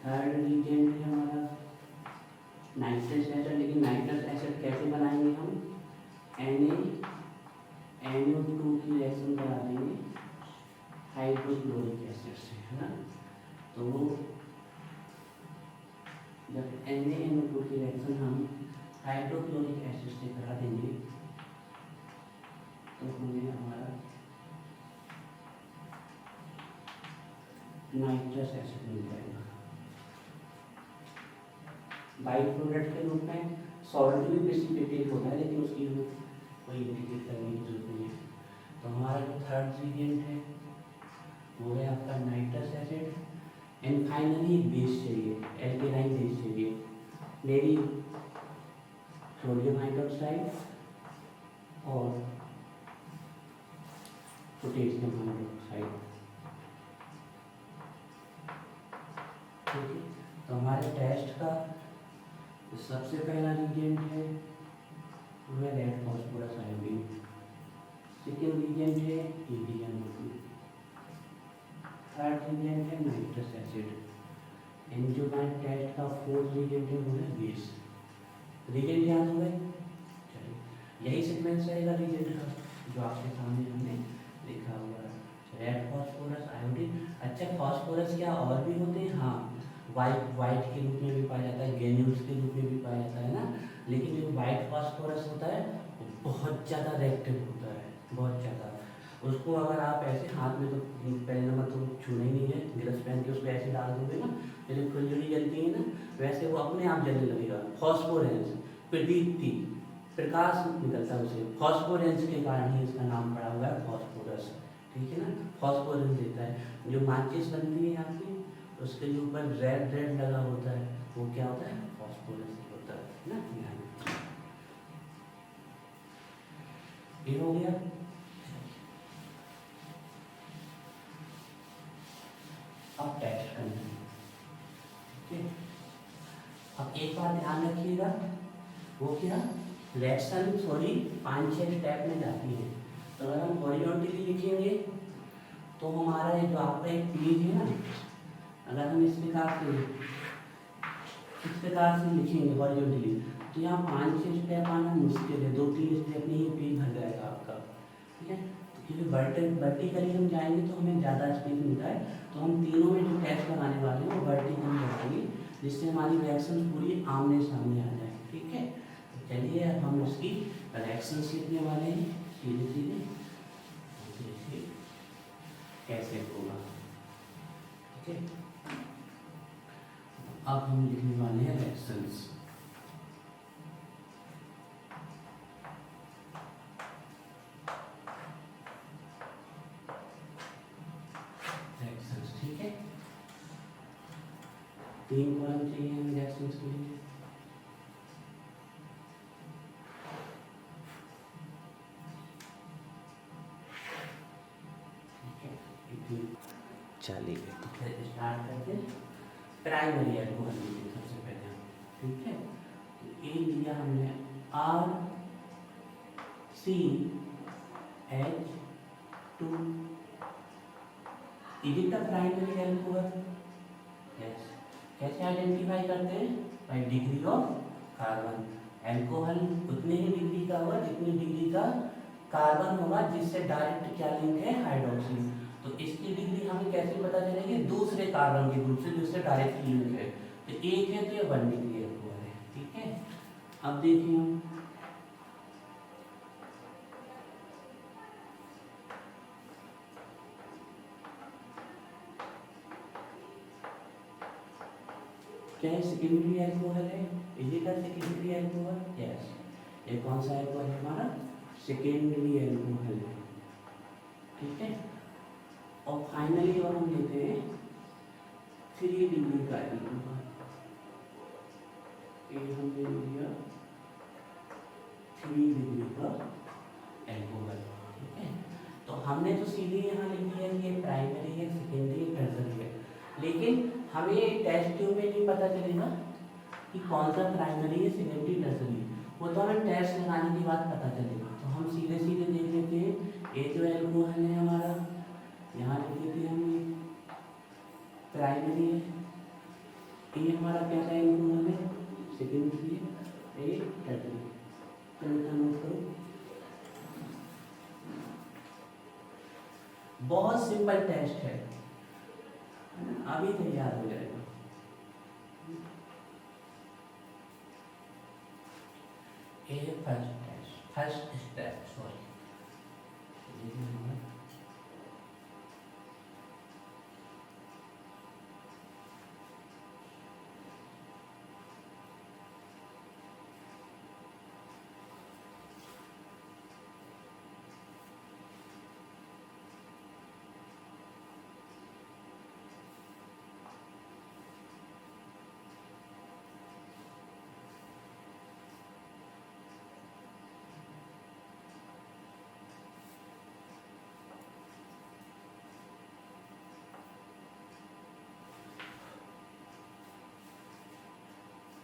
थर्ड रिएजेंट है हमारा नाइट्रस एसिड, लेकिन नाइट्रस एसिड कैसे बनाएंगे हम? NaNO2 की रिएक्शन करा देंगे हाइड्रोक्लोरिक एसिड से, है ना। तो जब NaNO2 की रिएक्शन हम हाइड्रोक्लोरिक एसिड से करा देंगे तो हमें हमारा नाइट्रस एसिड मिल जाएगा। बाई प्रोडक्ट के रूप में सॉल्ट भी प्रेसिपिटेट होता है, लेकिन उसकी कोई इंडिकेट करने की जरूरत नहीं है। तो हमारा जो थर्ड रिएजेंट है वो है आपका nitrous acid. And finally base चाहिए, एल्केनाइन बेस चाहिए, मेरी सोडियम हाइड्रोक्साइड और पोटेशियम हाइड्रोक्साइड। ठीक है, तो हमारे टेस्ट का सबसे पहला रिएजेंट है वो है red phosphorus iodine. Second reagent है AgNO2। थर्ड रिएजेंट है नाइट्रस एसिड। एंड जो हमारे टेस्ट का फोर्थ रिएजेंट है वो है बेस। रिएजेंट याद हो गए? चलिए यही सीक्वेंस रहेगा रिएजेंट का जो आपके सामने हमने लिखा हुआ है, रेड फॉस्फोरस आयोडीन। अच्छा, फॉस्फोरस क्या और भी होते हैं? हाँ, वाइट के रूप में भी पाया जाता है, ग्रेन्यूल्स के रूप में भी पाया जाता है ना। लेकिन जो वाइट फॉस्फोरस होता है वो बहुत ज़्यादा रिएक्टिव होता है, बहुत ज़्यादा। उसको अगर आप ऐसे हाथ में, तो पहले नंबर तो छूना ही नहीं है, ग्लव्स पहन के उसको ऐसे डाल दोगे ना, जैसे फुलझड़ी जलती है ना, वैसे वो अपने आप जलने लगेगा। फॉस्फोरेंस, प्रदीप्ति, प्रकाश निकलता है उसे, फॉस्फोरेंस के कारण ही इसका नाम पड़ा हुआ है फॉस्फोरस। ठीक है ना, फॉस्फोरेंस देता है। जो माचिस बनती है आपकी, उसके ऊपर रेड रेड लगा होता है, वो क्या होता है? फॉस्फोरस होता है ना। ये हो गया। अब टेस्ट करना है। ठीक है, अब एक बात ध्यान रखिएगा, वो क्या? रिएक्शन 5-6 स्टेप में जाती है। तो अगर हम हॉरिजॉन्टली लिखेंगे तो हमारा ये जो आपका एक पेज है ना, अगर हम इस प्रकार से लिखेंगे हॉरिजॉन्टली, तो यहाँ 5-6 स्टेप आना मुश्किल है, 2-3 स्टेप में ही पेज भर जाएगा आपका। ठीक है, तो क्योंकि वर्टिकली हम जाएंगे तो हमें ज़्यादा स्पेस मिलता है, तो हम तीनों में जो टेस्ट लगाने वाले हैं वो वर्टिकली लगाएंगे, जिससे हमारी रिएक्शन पूरी आमने सामने आ जाए। ठीक है, तो चलिए अब हम उसकी रिएक्शंस लिखने वाले हैं सीधे सीधे, देखिए कैसे होगा। ठीक है, अब हम लिखने वाले हैं रिएक्शंस। ठीक है, 3 कॉलम चाहिए हमें रिएक्शंस के लिए। चलिए तो फिर स्टार्ट करते हैं। प्राइमरी एल्कोहल लिखेंगे सबसे पहले हम। ठीक है, तो ये लिया हमने RCH2। Is it the primary alcohol? Yes. कैसे आइडेंटिफाई करते हैं? Bye degree of carbon. Alcohol उतने ही डिग्री का होगा जितनी डिग्री का कार्बन होगा, जिससे डायरेक्ट क्या लिंक है? हाइड्रोक्सी। तो इसकी डिग्री हमें कैसे पता चलेगी? दूसरे कार्बन के ग्रुप से जिससे डायरेक्ट लिंक है। तो एक है तो ये 1 डिग्री एल्कोहल है, ठीक है। अब देखिए हम क्या है, सेकेंडरी एल्कोहल है, इसी का सेकेंडरी एल्कोहल, यस। ये कौन सा एल्कोहल है हमारा, सेकेंडरी एल्कोहल है, ठीक है। और फाइनली और हम लेते हैं 3 डिग्री का एल्कोहल, ये हमने लिया 3 डिग्री का एल्कोहल, ठीक है। तो हमने तो सीधे यहाँ लिख दिया कि ये प्राइमरी है, सेकेंडरी है, टर्सरी है, लेकिन हमें टेस्ट ट्यूब में नहीं पता चलेगा कि कौन सा प्राइमरी है, सेकेंडरी, टर्सरी, वो तो हमें टेस्ट लगाने के बाद पता चलेगा। तो हम सीधे सीधे देख लेते हैं, ये जो एल्कोहल है हमारा, यहाँ लिख लेते हैं हम, ये प्राइमरी है, ये हमारा क्या है, एल्कोहल है, सेकेंडरी है, ये टर्सरी। चलो नोट करो, बहुत सिंपल टेस्ट है, अभी तो याद हो जाएगा। ये first test, first step, sorry.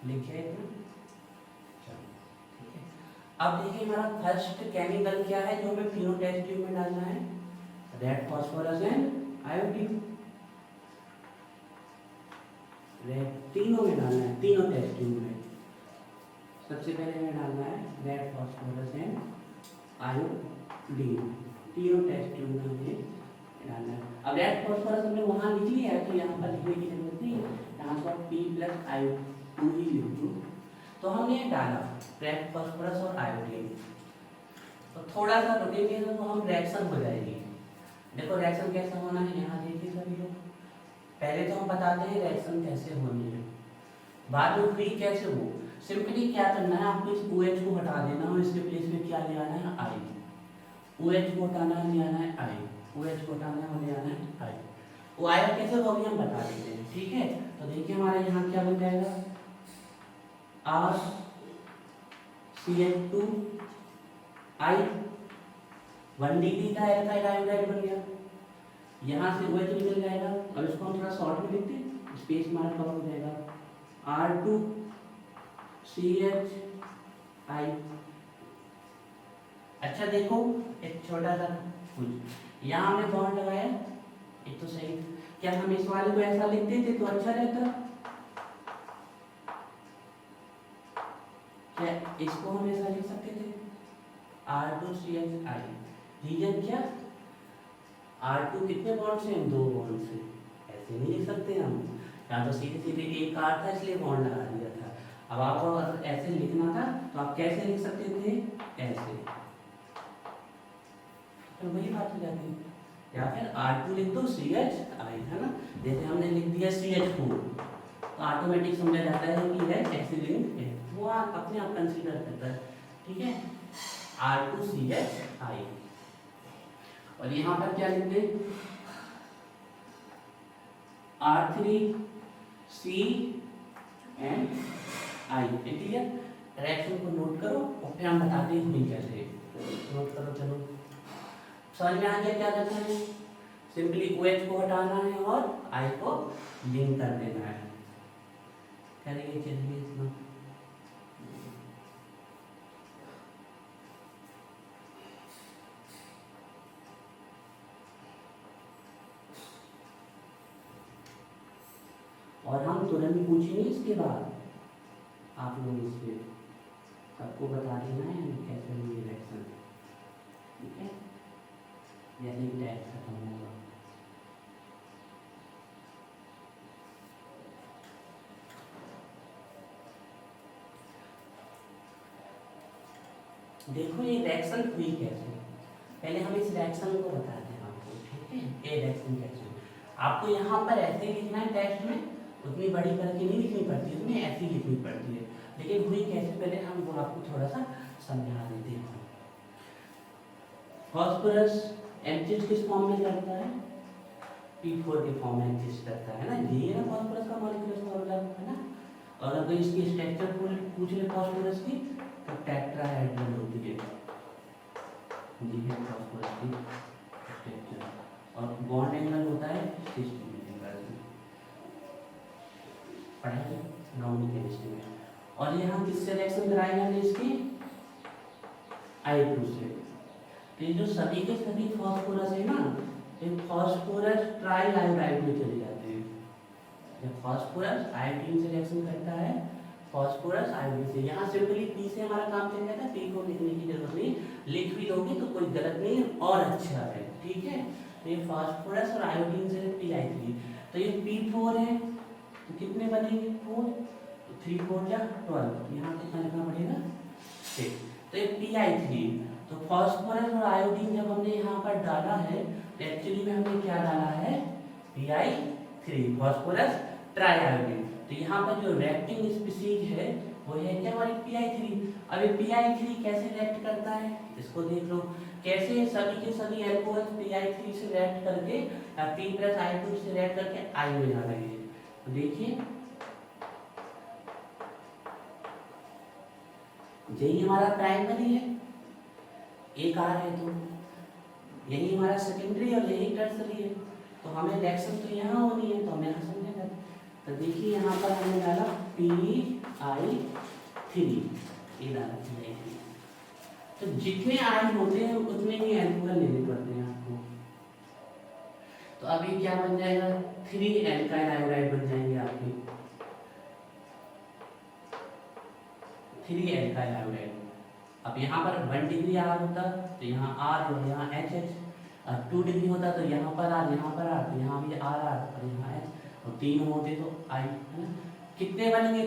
लिखे चलो, ठीक है। अब देखिए हमारा फर्स्ट केमिकल क्या है जो हमें तीनों टेस्ट ट्यूब में डालना है, red phosphorus and iodine, red तीनों में डालना है, तीनों टेस्ट ट्यूब में। सबसे पहले हमें डालना है रेड फास्फोरस एंड आयोडीन, तीनों टेस्ट ट्यूब में हमें डालना है। अब रेड फास्फोरस हमने वहाँ लिख लिया है, तो यहाँ पर लिखने की जरूरत नहीं है, यहाँ पर P+ टू ही लिख दो। तो हमने डाला रेड फास्फोरस और आयोडीन, तो थोड़ा सा रुकेंगे तो हम रिएक्शन हो जाएगी। देखो रिएक्शन कैसे होना है, यहाँ देखिए सभी लोग, पहले तो हम बताते हैं रिएक्शन कैसे होनी है, बाद में फ्री कैसे हो। सिंपली क्या करना है, आपको इस OH को हटा देना और इसके प्लेस में क्या ले आना है, I। OH को हटाना है, ले आना है I, OH को हटाना है और ले आना है I। वो आयन कैसे होगी हम बता देते हैं, ठीक है। तो देखिए हमारे यहाँ क्या बन जाएगा, RCH2 I, 1 डिग्री का एल्काइल आयोडाइड बन गया, यहाँ से OH निकल जाएगा। अब इसको हम थोड़ा शॉर्ट में लिखते हैं, स्पेस मार्क कवर हो जाएगा, R2CHI। अच्छा देखो एक छोटा सा कुछ, यहाँ हमने बॉन्ड लगाया, एक तो सही, क्या हम इस वाले को ऐसा लिख देते तो अच्छा रहता, क्या इसको हम ऐसा लिख सकते थे, R2CHI। रीजन क्या, R2 कितने बॉन्ड से, 2 बॉन्ड से, ऐसे नहीं लिख सकते हम, या तो सीधे सीधे एक R था इसलिए बॉन्ड लगा दिया था। अब आपको अगर ऐसे लिखना था तो आप कैसे लिख सकते थे, ऐसे, तो वही बात हो जाती है। या फिर R2 लिख दो CHI, है ना, जैसे हमने लिख दिया CH4, तो ऑटोमेटिक समझा जाता है कि है एक्सीलिंग है, वो आप अपने आप कंसीडर करता है, ठीक है, R2CHI। और यहाँ पर क्या लिख दें, R3CNI। क्लियर, रिएक्शन को नोट करो और फिर हम बताते हैं हुई कैसे, नोट करो। चलो समझ में आ गया क्या करना है, सिंपली OH को हटाना है और I को लिंक कर देना है, करेंगे चलिए इतना। और हम तुरंत पूछेंगे इसके बाद, आप लोग इसमें सबको बता देना है कैसे हुई रिएक्शन, ठीक है, जैसे ही टेस्ट खत्म होगा। देखो ये रिएक्शन हुई कैसे, पहले हम इस रिएक्शन को बताते हैं आपको, ठीक है। ये रिएक्शन कैसे हुई, आपको यहाँ पर ऐसे ही लिखना है टेक्स्ट में, उतनी बड़ी करके नहीं लिखनी पड़ती है, उसमें ऐसी लिखनी पड़ती है। लेकिन हुई कैसे पहले हम वो आपको थोड़ा सा समझा देते हैं। फास्फोरस एग्जिस्ट किस फॉर्म में करता है, P4 के फॉर्म में एग्जिस्ट करता है ना, ये है फास्फोरस का मॉलिक्यूलर फॉर्मूला है ना। और अगर इसकी स्ट्रक्चर पूछ ले फास्फोरस की तो टेट्राहेड्रल होती है, ये है फास्फोरस की स्ट्रक्चर। और बॉन्ड एंगल होता है 60 डिग्री, पढ़ाई नॉर्मल केमिस्ट्री में। और यहाँ किससे रिएक्शन कराएंगे हमने इसकी I2 से। तो ये जो सभी के सभी फास्फोरस है ना, ये फास्फोरस ट्राई आयोडाइड में चले जाते हैं। ये फास्फोरस आयोडीन से रिएक्शन करता है, फास्फोरस आयोडीन से। यहाँ सिंपली पी से हमारा काम चल जाता है, पी को लिखने की जरूरत नहीं, लिख भी दोगे तो कोई गलत नहीं और अच्छा है, ठीक है। तो ये फास्फोरस और आयोडीन से PI3, तो ये P4 है, तो कितने बनेंगे 4, तो 3 4 या 12, यहाँ कितना लिखना पड़ेगा 6। तो ये PI3, तो फास्फोरस और आयोडीन जब हमने यहाँ पर डाला है तो एक्चुअली में हमने क्या डाला है PI3, फास्फोरस ट्राई आयोडीन। तो यहाँ पर जो रिएक्टिंग स्पीशीज है वो है क्या हमारी PI3। अब ये PI3 कैसे रिएक्ट करता है इसको देख लो, कैसे सभी के सभी एल्कोहल PI3 से रिएक्ट करके P+I2 से रिएक्ट करके I में जा रहे हैं। तो देखिए यही हमारा प्राइमरी है, एक R है, तो यही हमारा सेकेंडरी और यही टर्सरी है। तो हमें रिएक्शन तो यहाँ होनी है, तो हम यहाँ समझेंगे। तो देखिए यहाँ पर हमने डाला PI3, ये डाला PI3। तो जितने I होते हैं उतने ही एल्कोहल लेने पड़ते हैं आपको। तो अभी क्या बन जाएगा 3 एल्काइल आयोडाइड बन जाएंगे आपके, 3 एल्काइल आयोडाइड। अब यहाँ पर 1 डिग्री R होता तो यहाँ R और यहाँ HH, और 2 डिग्री होता तो यहाँ पर R, यहाँ पर R, तो यहाँ भी R और यहाँ H, और 3 होते तो I, है ना। कितने बनेंगे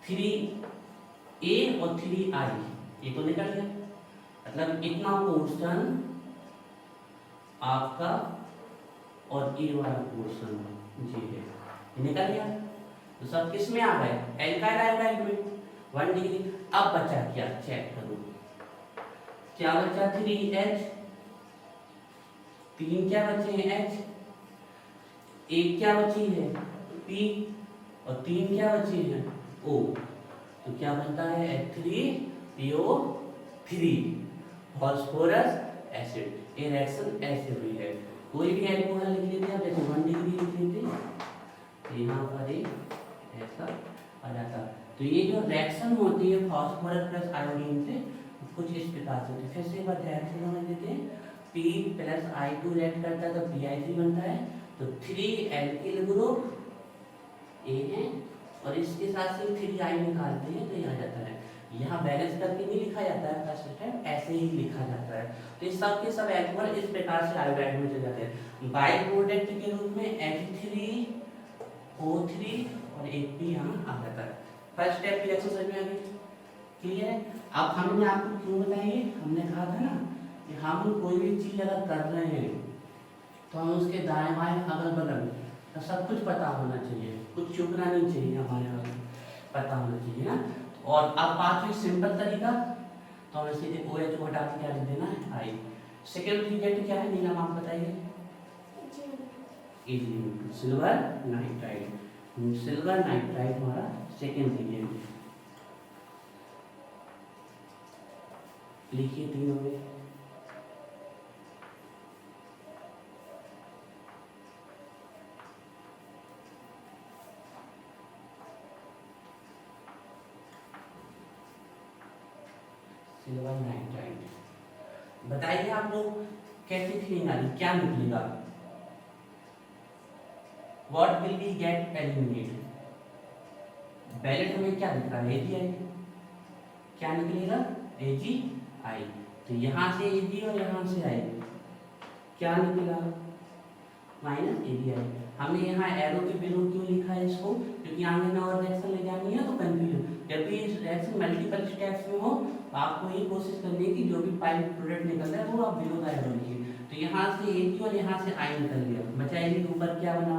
3A और 3I, ये तो निकल गया। मतलब इतना पोर्शन आपका और ए वाला पोर्शन जी है, निकल गया। तो सब किस में आ गए एल्काइल आयोडाइड में 1 डिग्री। अब बचा क्या चेक करो, क्या बचा 3H, 3 क्या बचे हैं H, एक क्या बची है P और 3 क्या बची है O। तो क्या बनता है H3PO3 फास्फोरस एसिड। ये रिएक्शन ऐसे हुई है, कोई भी एल्कोहल लिख लेते हैं, जैसे 1 डिग्री लिख लेते हैं, यहाँ पर एक ऐसा आ जाता। तो ये जो रिएक्शन होती है फास्फोरस प्लस आयोडीन से कुछ इस प्रकार से होती है। फिर से एक बार रिएक्शन समझ लेते हैं, P+I2 रिएक्ट करता है तो PI3 बनता है, तो 3 एल्किल ग्रुप A है और इसके साथ से 3I निकालते हैं तो ये आ जाता है। यहाँ बैलेंस करके नहीं लिखा जाता है फर्स्ट स्टेप, ऐसे ही लिखा जाता है। तो ये सब के सब एल्कोहल इस प्रकार से आयोडाइड में चले जाते हैं, बाई प्रोडक्ट के रूप में H3O3 और एक भी यहाँ आ जाता है। फर्स्ट स्टेप की रिएक्शन समझ में आ गई, क्लियर है। अब हमने आपको क्यों बताइए, हमने कहा था ना कि हम कोई भी चीज अगर कर रहे हैं तो हम उसके दाएं बाएं अगल बगल तो सब कुछ पता होना चाहिए, कुछ चुकना नहीं चाहिए, हमारे यहाँ पता होना चाहिए ना। और अब बात हुई सिंपल तरीका, तो हमें सीधे OH को हटा के क्या लिख देना है I। सेकेंड रिएजेंट क्या है नीलम आप बताइए, सिल्वर नाइट्राइड। सिल्वर नाइट्राइड हमारा सेकेंड रिएजेंट, लिखिए 3 हो गए। सिल्वर नाइट्राइड, बताइए आप लोग कैसी फीलिंग आ रही, क्या निकलेगा, what will be get eliminated. Ballot में क्या दिख रहा है AgI, क्या निकलेगा AgI। तो यहाँ से Ag और यहाँ से I क्या निकला माइनस ABI। हमने यहाँ एरो के बिलो क्यों लिखा है इसको, क्योंकि आगे ना और रिएक्शन ले जानी है तो कंफ्यूजन, जब भी रिएक्शन मल्टीपल स्टेप्स में हो तो आपको ये कोशिश करनी है कि जो भी फाइनल प्रोडक्ट निकल रहा है वो आप बिलो का एरो लिखिए। तो यहाँ से AQ और यहाँ से I निकल गया, बचा ये ऊपर क्या बना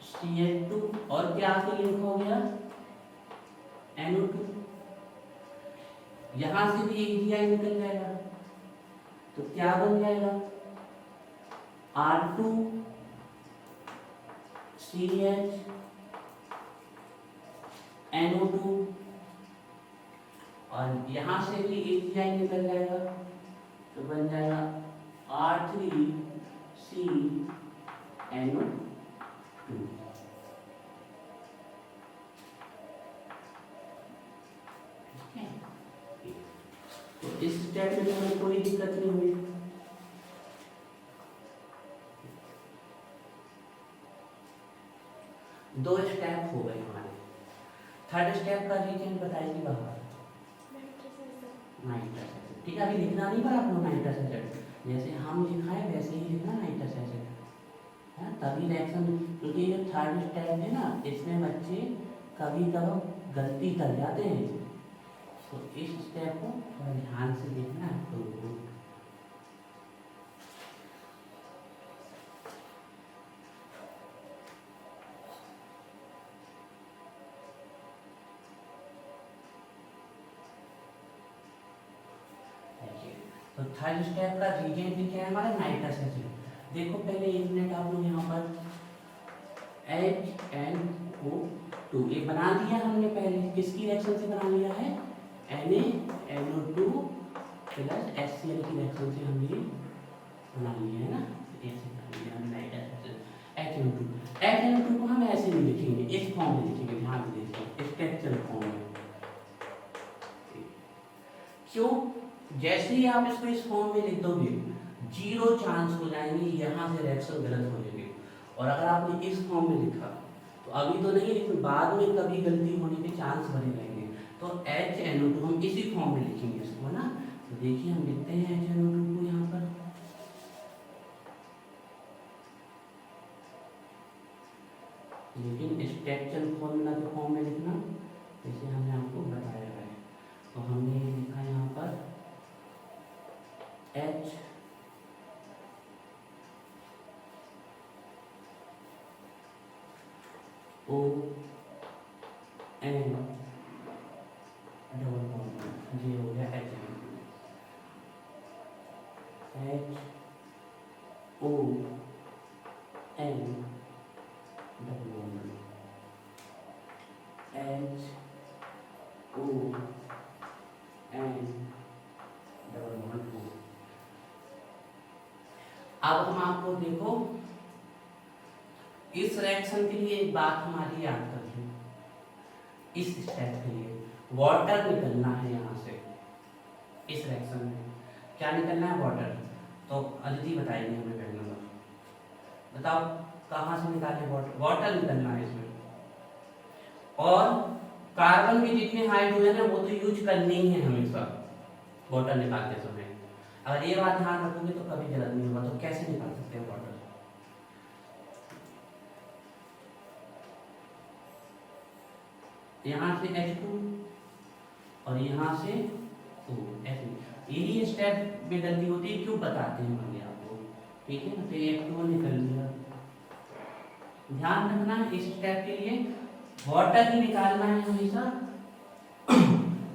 RCH2 और क्या आके लिंक हो गया NO2। यहां से भी AgI निकल जाएगा तो क्या बन जाएगा R2CH NO2 और यहां से भी AgI निकल जाएगा तो बन जाएगा R3CNO2। तो इस स्टेप में हमें कोई दिक्कत नहीं हुई। दो स्टेप हो गए हमारे। थर्ड स्टेप का रीजन बताएगी बाहर नाइट्रस एसिड। ठीक है, अभी लिखना नहीं पर आप लोग नाइट्रस एसिड जैसे हम लिखा है वैसे ही लिखना नाइट्रस एसिड है, तभी रिएक्शन। क्योंकि ये थर्ड स्टेप है ना, इसमें बच्चे कभी कभी गलती कर जाते हैं, तो इस स्टेप को थोड़ा ध्यान से देखना है। तो तो थर्ड स्टेप का रीजन भी क्या है हमारा नाइट्रस एसिड। देखो पहले एक मिनट आप लोग यहाँ पर HNO2 ये बना दिया हमने पहले, किसकी रिएक्शन से बना लिया है NaNO2 प्लस HCl की रिएक्शन से हमने बना लिया है ना, ऐसे बना लिया हमने नाइट्रस एसिड HNO2 को हम ऐसे नहीं लिखेंगे, इस फॉर्म में लिखेंगे, ध्यान से देखिए स्ट्रक्चर फॉर्म में। क्यों, जैसे ही आप इसको इस फॉर्म में लिख दोगे 0 चांस हो जाएंगे यहाँ से रिएक्शन गलत हो जाएगी। और अगर आपने इस फॉर्म में लिखा तो अभी तो नहीं, लेकिन बाद में कभी गलती होने के चांस बने रहेंगे। तो HNO2 हम इसी फॉर्म में लिखेंगे इसको, है ना। तो देखिए हम लिखते हैं HNO2 को यहाँ पर, लेकिन स्ट्रक्चरल फॉर्मूला के फॉर्म में लिखना जैसे हमने आपको बताया है। तो हमने ये लिखा यहाँ पर H O N double bond ये हो गया H O N double bond H O N double bond O। अब हम आपको देखो इस रिएक्शन के लिए एक बात हमारी याद कर लो, इस स्टेप के लिए वाटर निकलना है यहाँ से। इस रिएक्शन में क्या निकलना है, वाटर। तो अदिति बताएंगे हमें पहले नंबर, बताओ कहाँ से निकाले वाटर, वाटर निकलना है इसमें। और कार्बन के जितने हाइड्रोजन है वो तो यूज करने ही है हमेशा वाटर निकालते समय। अगर ये बात ध्यान रखोगे तो कभी गलत नहीं होगा। तो कैसे निकाल सकते हैं वाटर, यहाँ से H2 और यहाँ से O ऐसे। यही स्टेप में गलती होती है, क्यों बताते हैं हमने आपको, ठीक है ना। तो H2 निकल लिया, ध्यान रखना इस स्टेप के लिए वाटर ही निकालना है हमेशा।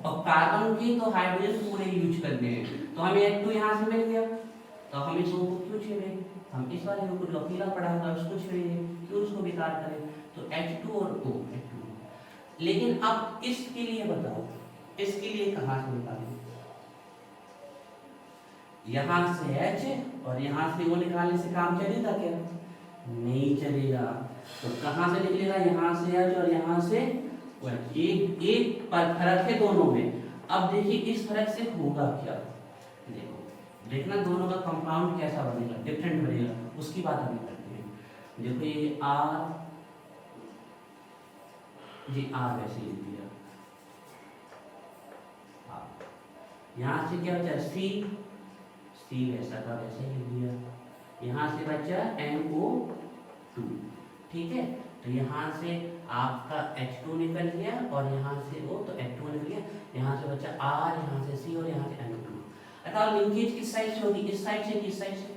और कार्बन के तो हाइड्रोजन पूरे यूज करते हैं, तो हमें H2 यहाँ से मिल गया, तो हम इस O को क्यों छेड़े, हम इस वाले को जो अकेला पड़ा होगा उसको छेड़ेंगे, क्यों उसको बेकार करें। तो H2 और O H2। लेकिन अब इसके लिए बताओ, इसके लिए कहाँ से निकालें, यहाँ से H और यहाँ से O निकालने से काम चलेगा क्या, नहीं चलेगा। तो कहाँ से निकलेगा, यहाँ से H और यहाँ से OH। एक पर फर्क है दोनों में। अब देखिए इस फर्क से होगा क्या, देखो देखना दोनों का कंपाउंड कैसा बनेगा, डिफरेंट बनेगा, उसकी बात अभी करते हैं। देखो ये R जी R वैसे लिख दिया, यहाँ से क्या बचा सी, सी वैसा का वैसा ही लिख दिया। यहाँ से बचा NO2, ठीक है। तो यहाँ से आपका H2 निकल गया और यहाँ से O, तो H2 निकल गया। यहाँ से बचा R, यहाँ से C और यहाँ से NO2। अतः लिंकेज किस साइड से होगी, इस साइड से, किस साइड से,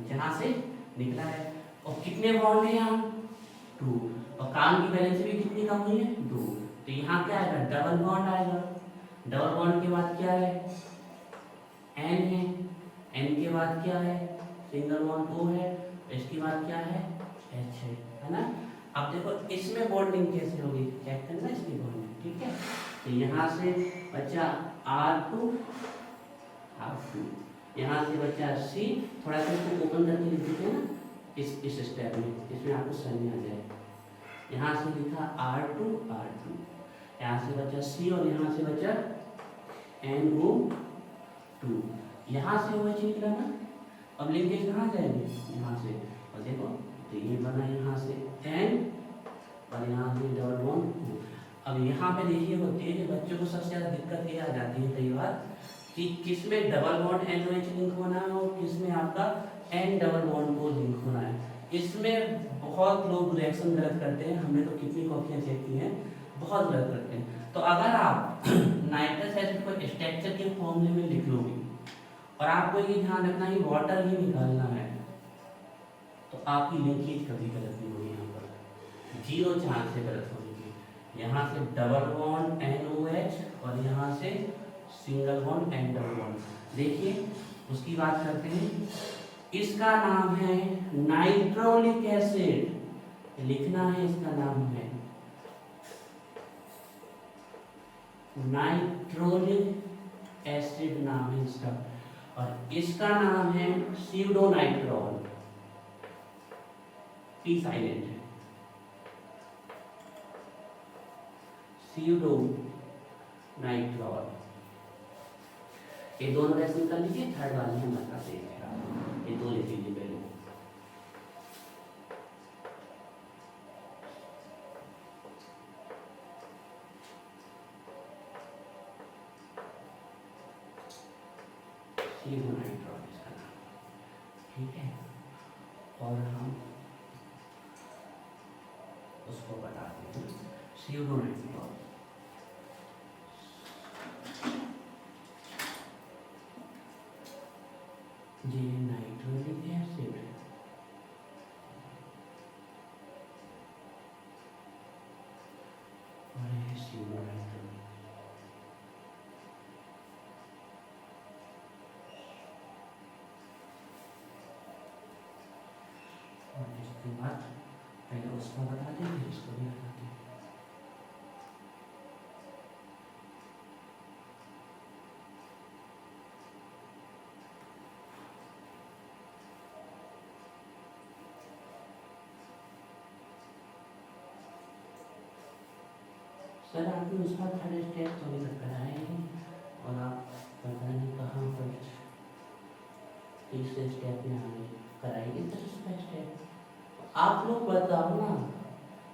जहाँ से निकला है। और कितने बॉन्ड है यहाँ 2, और काम की वैलेंसी भी कितनी कम हुई है 2। तो यहाँ क्या आएगा, डबल बॉन्ड आएगा। डबल बॉन्ड के बाद क्या है N है, N के बाद क्या है सिंगल बॉन्ड O है, इसके बाद क्या है H है ना। अब देखो इसमें बॉन्डिंग कैसे होगी, चेक करना इसकी बॉन्डिंग, ठीक है। तो यहाँ से बचा R2, यहाँ से बचा C। थोड़ा सा इसको ओपन करके लिख देते हैं ना इस स्टेप में, इसमें आपको समझ में आ जाए। यहाँ से लिखा R2, यहाँ से बचा C और यहाँ से बचा NO2। यहाँ से OH निकला ना, अब लिंकेज कहाँ जाएंगे, यहाँ से। और देखो तो ये बना यहाँ से N और यहाँ से डबल बॉन्ड। अब यहाँ पे देखिए होती है कि बच्चों को सबसे ज़्यादा दिक्कत ये आ जाती है कई बार कि किसमें डबल बॉन्ड NOH लिंक होना है और किसमें आपका N डबल बॉन्ड को लिंक होना है। इसमें बहुत लोग रिएक्शन गलत करते हैं, हमने तो कितनी कॉपियाँ चेक की हैं, बहुत गलत करते हैं। तो अगर आप नाइट्रस एसिड को स्ट्रक्चर के फॉर्मूले में लिख लोगे और आपको ये ध्यान रखना है वाटर ही निकालना है, तो आपकी लिंकेज कभी गलत नहीं होगी। यहाँ पर 0 चांस से गलत होगी। यहाँ से डबल बॉन्ड NOH और यहाँ से single bond N double bond. देखिए उसकी बात करते हैं, इसका नाम है नाइट्रोलिक एसिड, लिखना है इसका नाम है नाइट्रोलिक एसिड, नाम है इसका। और इसका नाम है स्यूडोनाइट्रॉल, P साइलेंट है, स्यूडोनाइट्रॉल। ये दोनों रेस निकाल लीजिए, थर्ड वाली हम बताते हैं, ये दो लिख लीजिए पहले। स्यूडोनाइट्रॉल इसका नाम, ठीक है। और हम उसको बताते हैं स्यूडोनाइट्रॉल। ये नाइट्रोलिक एसिड और ये स्यूडोनाइट्रॉल। और इसके बाद पहले उसको बता दें फिर इसको भी बताते हैं। सर आपने उसका थर्ड स्टेप तो अभी तक कराया ही और आप पता नहीं कहाँ पर तीसरे स्टेप में आगे कराएंगे सर उसका स्टेप। आप लोग बताओ ना,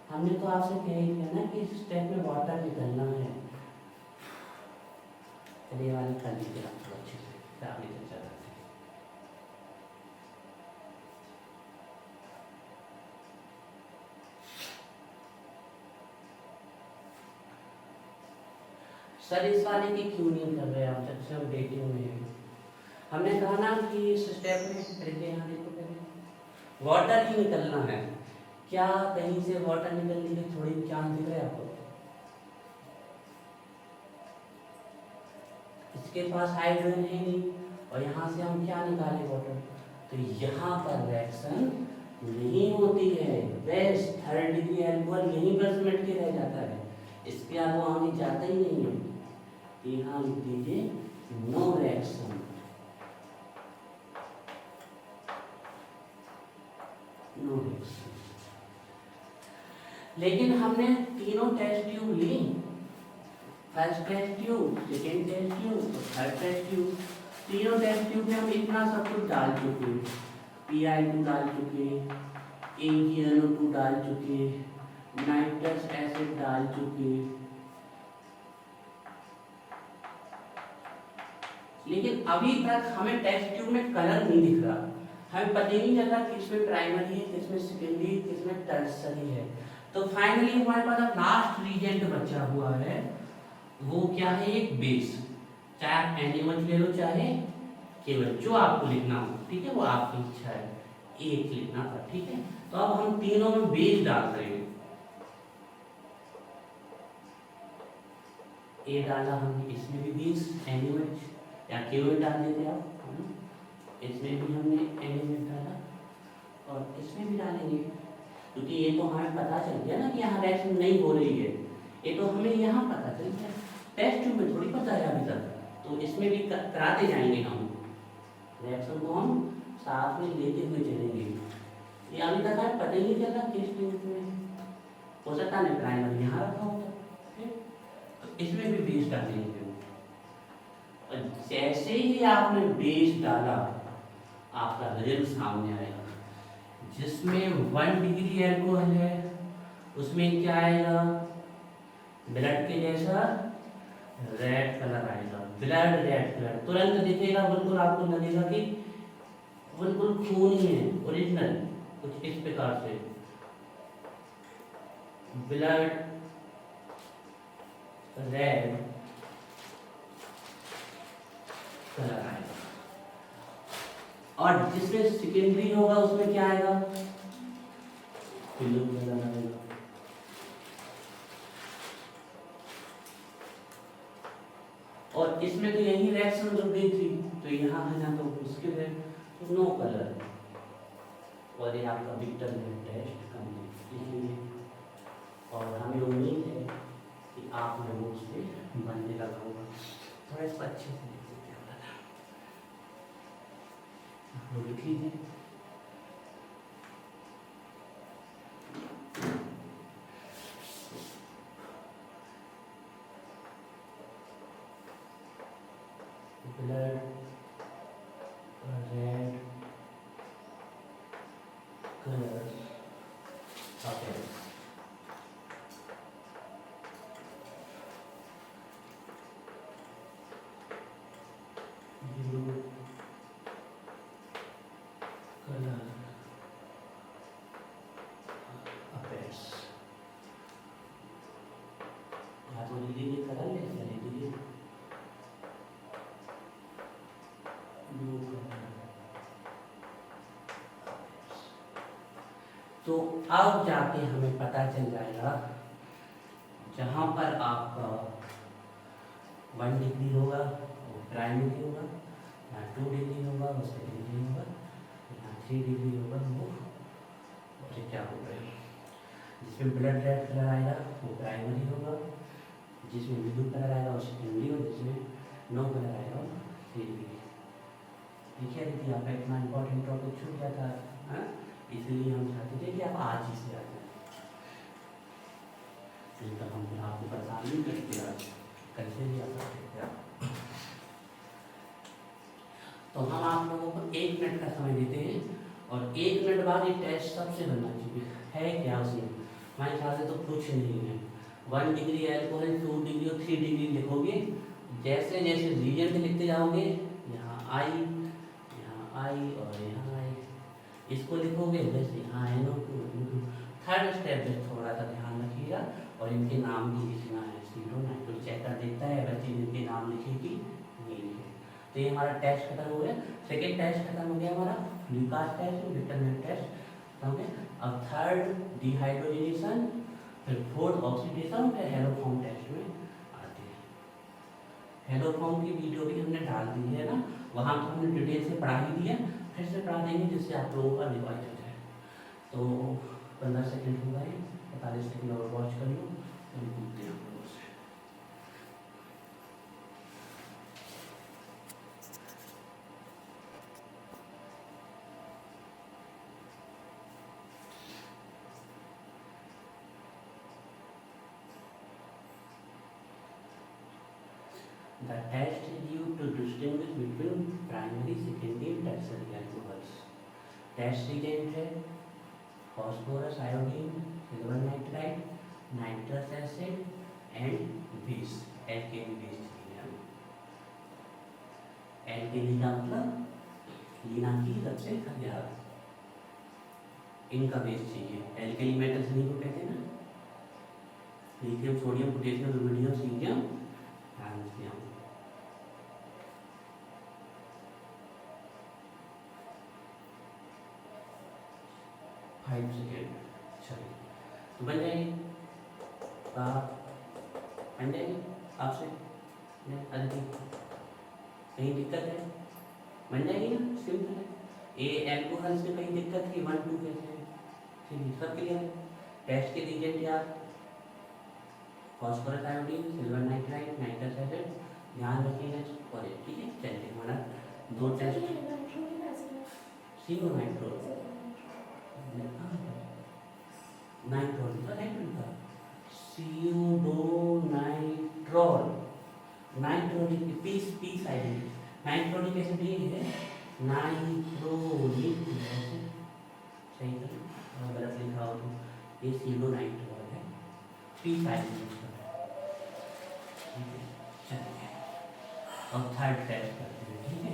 हमने तो आपसे कह ही दिया ना कि इस स्टेप में वाटर निकलना है। चलिए वाले कर लीजिए आप थोड़ा अच्छे से, आगे चर्चा करते हैं। सर इस वाले की क्यों नहीं कर रहे आप, जब से हम डेटिंग में हैं। हमने कहा ना कि इस स्टेप में देखिए, यहाँ देखो पहले वाटर ही निकलना है। क्या कहीं से वाटर निकलने के थोड़ी चांस दिख रहे हैं आपको? इसके पास हाइड्रोजन है नहीं, और यहाँ से हम क्या निकालें वाटर, तो यहाँ पर रिएक्शन नहीं होती है। बेस्ट थर्ड डिग्री एल्कोहल यहीं पर सिमट के रह जाता है, इसके आगे आगे जाता ही नहीं है। यहाँ लिख दीजिए नो रिएक्शन, नो रिएक्शन। लेकिन हमने तीनों टेस्ट ट्यूब ली, first test tube, second test tube, third test tube. तीनों टेस्ट ट्यूब में हम इतना सब कुछ डाल चुके, PI2 डाल चुके, AgNO2 डाल चुके, नाइट्रस एसिड डाल चुके, लेकिन अभी तक हमें टेस्ट ट्यूब में कलर नहीं दिख रहा, हमें पता ही नहीं चल रहा किसमें प्राइमरी है, किसमें सेकेंडरी, किसमें टर्सरी है। तो फाइनली हमारे पास अब लास्ट रीजेंट बचा हुआ है, वो क्या है, एक बेस। चाहे आप एनिमल ले लो, चाहे केवल, जो आपको लिखना हो, ठीक है, वो आपकी इच्छा है, एक लिखना था, ठीक है। तो अब हम तीनों में बेस डाल रहे हैं। ए डाला हमने, इसमें भी बेस एनिमल या केवल डाल देते आप, इसमें भी हमने एनिमल डाला और इसमें भी डालेंगे, क्योंकि ये तो हमें पता चल गया ना कि यहाँ रिएक्शन नहीं हो रही है, ये तो हमें यहाँ पता चल गया, टेस्ट ट्यूब में थोड़ी पता है अभी तक, तो इसमें भी कराते जाएंगे हम, रिएक्शन को हम साथ में लेते हुए चलेंगे। ये अभी तक हमें पता ही नहीं चला किस ट्यूब में, हो सकता है प्राइमर यहाँ रखा होगा, तो इसमें भी बेस डालेंगे। और जैसे ही आपने बेस डाला, आपका रिजल्ट सामने आएगा, जिसमें 1 डिग्री एल्कोहल है उसमें क्या आएगा, ब्लड के जैसा रेड कलर आएगा, ब्लड रेड कलर, तुरंत दिखेगा, बिल्कुल आपको लगेगा कि बिल्कुल खून ही है, ओरिजिनल, कुछ इस प्रकार से ब्लड रेड कलर आएगा। और जिसमें सेकेंडरी होगा उसमें क्या आएगा, ब्लू कलर आएगा। और इसमें तो यही रिएक्शन रुक गई थी, तो यहाँ है ना, तो मुश्किल है, तो नो कलर। और ये आपका विक्टर टेस्ट कंप्लीट लिखेंगे, और हमें उम्मीद है कि आप लोगों से बनने लगा होगा। थोड़ा इसको अच्छे से लिख लीजिए, आप लोग लिख लीजिए। Blood red colour appears. Blue color appears. यहाँ तो लीजिए कलर ले लीजिए, ब्लू कलर। तो अब जाके हमें पता चल जाएगा, जहाँ पर आपका 1 डिग्री होगा वो प्राइमरी होगा, यहाँ 2 डिग्री होगा वो सेकेंडरी होगा, यहाँ 3 डिग्री होगा वो क्या होगा, जिसमें ब्लड रेड कलर आएगा वो प्राइमरी होगा, जिसमें ब्लू कलर आएगा वो सेकेंडरी होगा, जिसमें नो कलर आएगा वो 3 डिग्री। देखिए दीदी, आपका इतना इम्पोर्टेंट टॉपिक छूट गया था, हाँ? इसलिए हम चाहते थे कि आप आज ही से आ जाए, नहीं तो हम आपको परेशान नहीं करते, आज कैसे भी आ सकते थे आप। तो हम आप लोगों को 1 मिनट का समय देते हैं, और 1 मिनट बाद ये टेस्ट सबसे बनना चाहिए, है क्या उसमें, हमारे ख्याल से तो कुछ नहीं है। 1 डिग्री एल्कोहल, 2 डिग्री और 3 डिग्री लिखोगे, जैसे जैसे रीजन लिखते जाओगे, यहाँ आई और यहाँ आई, इसको लिखोगे जैसे यहाँ NO2 थर्ड स्टेप में थोड़ा सा ध्यान रखिएगा, और इनके नाम भी लिखना है, सीरो नाइट्रो चेकर देखता है बच्चे इनके नाम लिखेगी नहीं लिखे। तो ये हमारा टेस्ट खत्म हो गया, सेकेंड टेस्ट खत्म हो गया हमारा, लुकास टेस्ट, विक्टर टेस्ट खत्म हो गया। अब थर्ड डिहाइड्रोजनेशन, फिर फोर्थ ऑक्सीडेशन, फिर हेलोफॉर्म टेस्ट में आते हैं। हेलोफॉर्म की वीडियो भी हमने डाल दी है ना, वहाँ तो हमने डिटेल से पढ़ा ही दिया, फिर से पढ़ा देंगे जिससे आप लोगों का रिवाइज हो जाए। तो 15 सेकेंड हो गए, 45 सेकेंड और वॉच कर लो, तो पूछते हैं आप लोगों से। The test is used to distinguish between primary, secondary, and tertiary alcohols. Test reagent है phosphorus, iodine, silver nitride, nitrous acid and base, alkali base चाहिए। एल्केली का मतलब लीना की सबसे खराब, इनका बेस चाहिए। एल्केली मेटल्स नहीं को कहते हैं ना, lithium, sodium, potassium, rubidium, cerium, francium. 5 second, चलिए तो बन जाएगी, बन जाएगी आपसे अदिति, कहीं दिक्कत है? बन जाएगी ना, सिंपल है। ए एल्कोहल्स में कहीं दिक्कत है? 1 2 कैसे है? ठीक है, सब क्लियर है। टेस्ट के रिएजेंट यार, phosphorus iodine, silver nitride, nitrous acid, ध्यान रखिएगा और ठीक है। चलिए हमारा 2 टेस्ट, सीनो नाइट्रोल, नाइट्रोल का नाइट्रोल का pseudonitrol, nitrolic piece piece identity, nitrolic acid ये है, नाइट्रोलिक एसिड सही है, गलत लिखा हो तो ये सीडोनाइट्रोल है, पीस आइडेंटिटी। चलिए अब थर्ड टेस्ट करते हैं, ठीक है।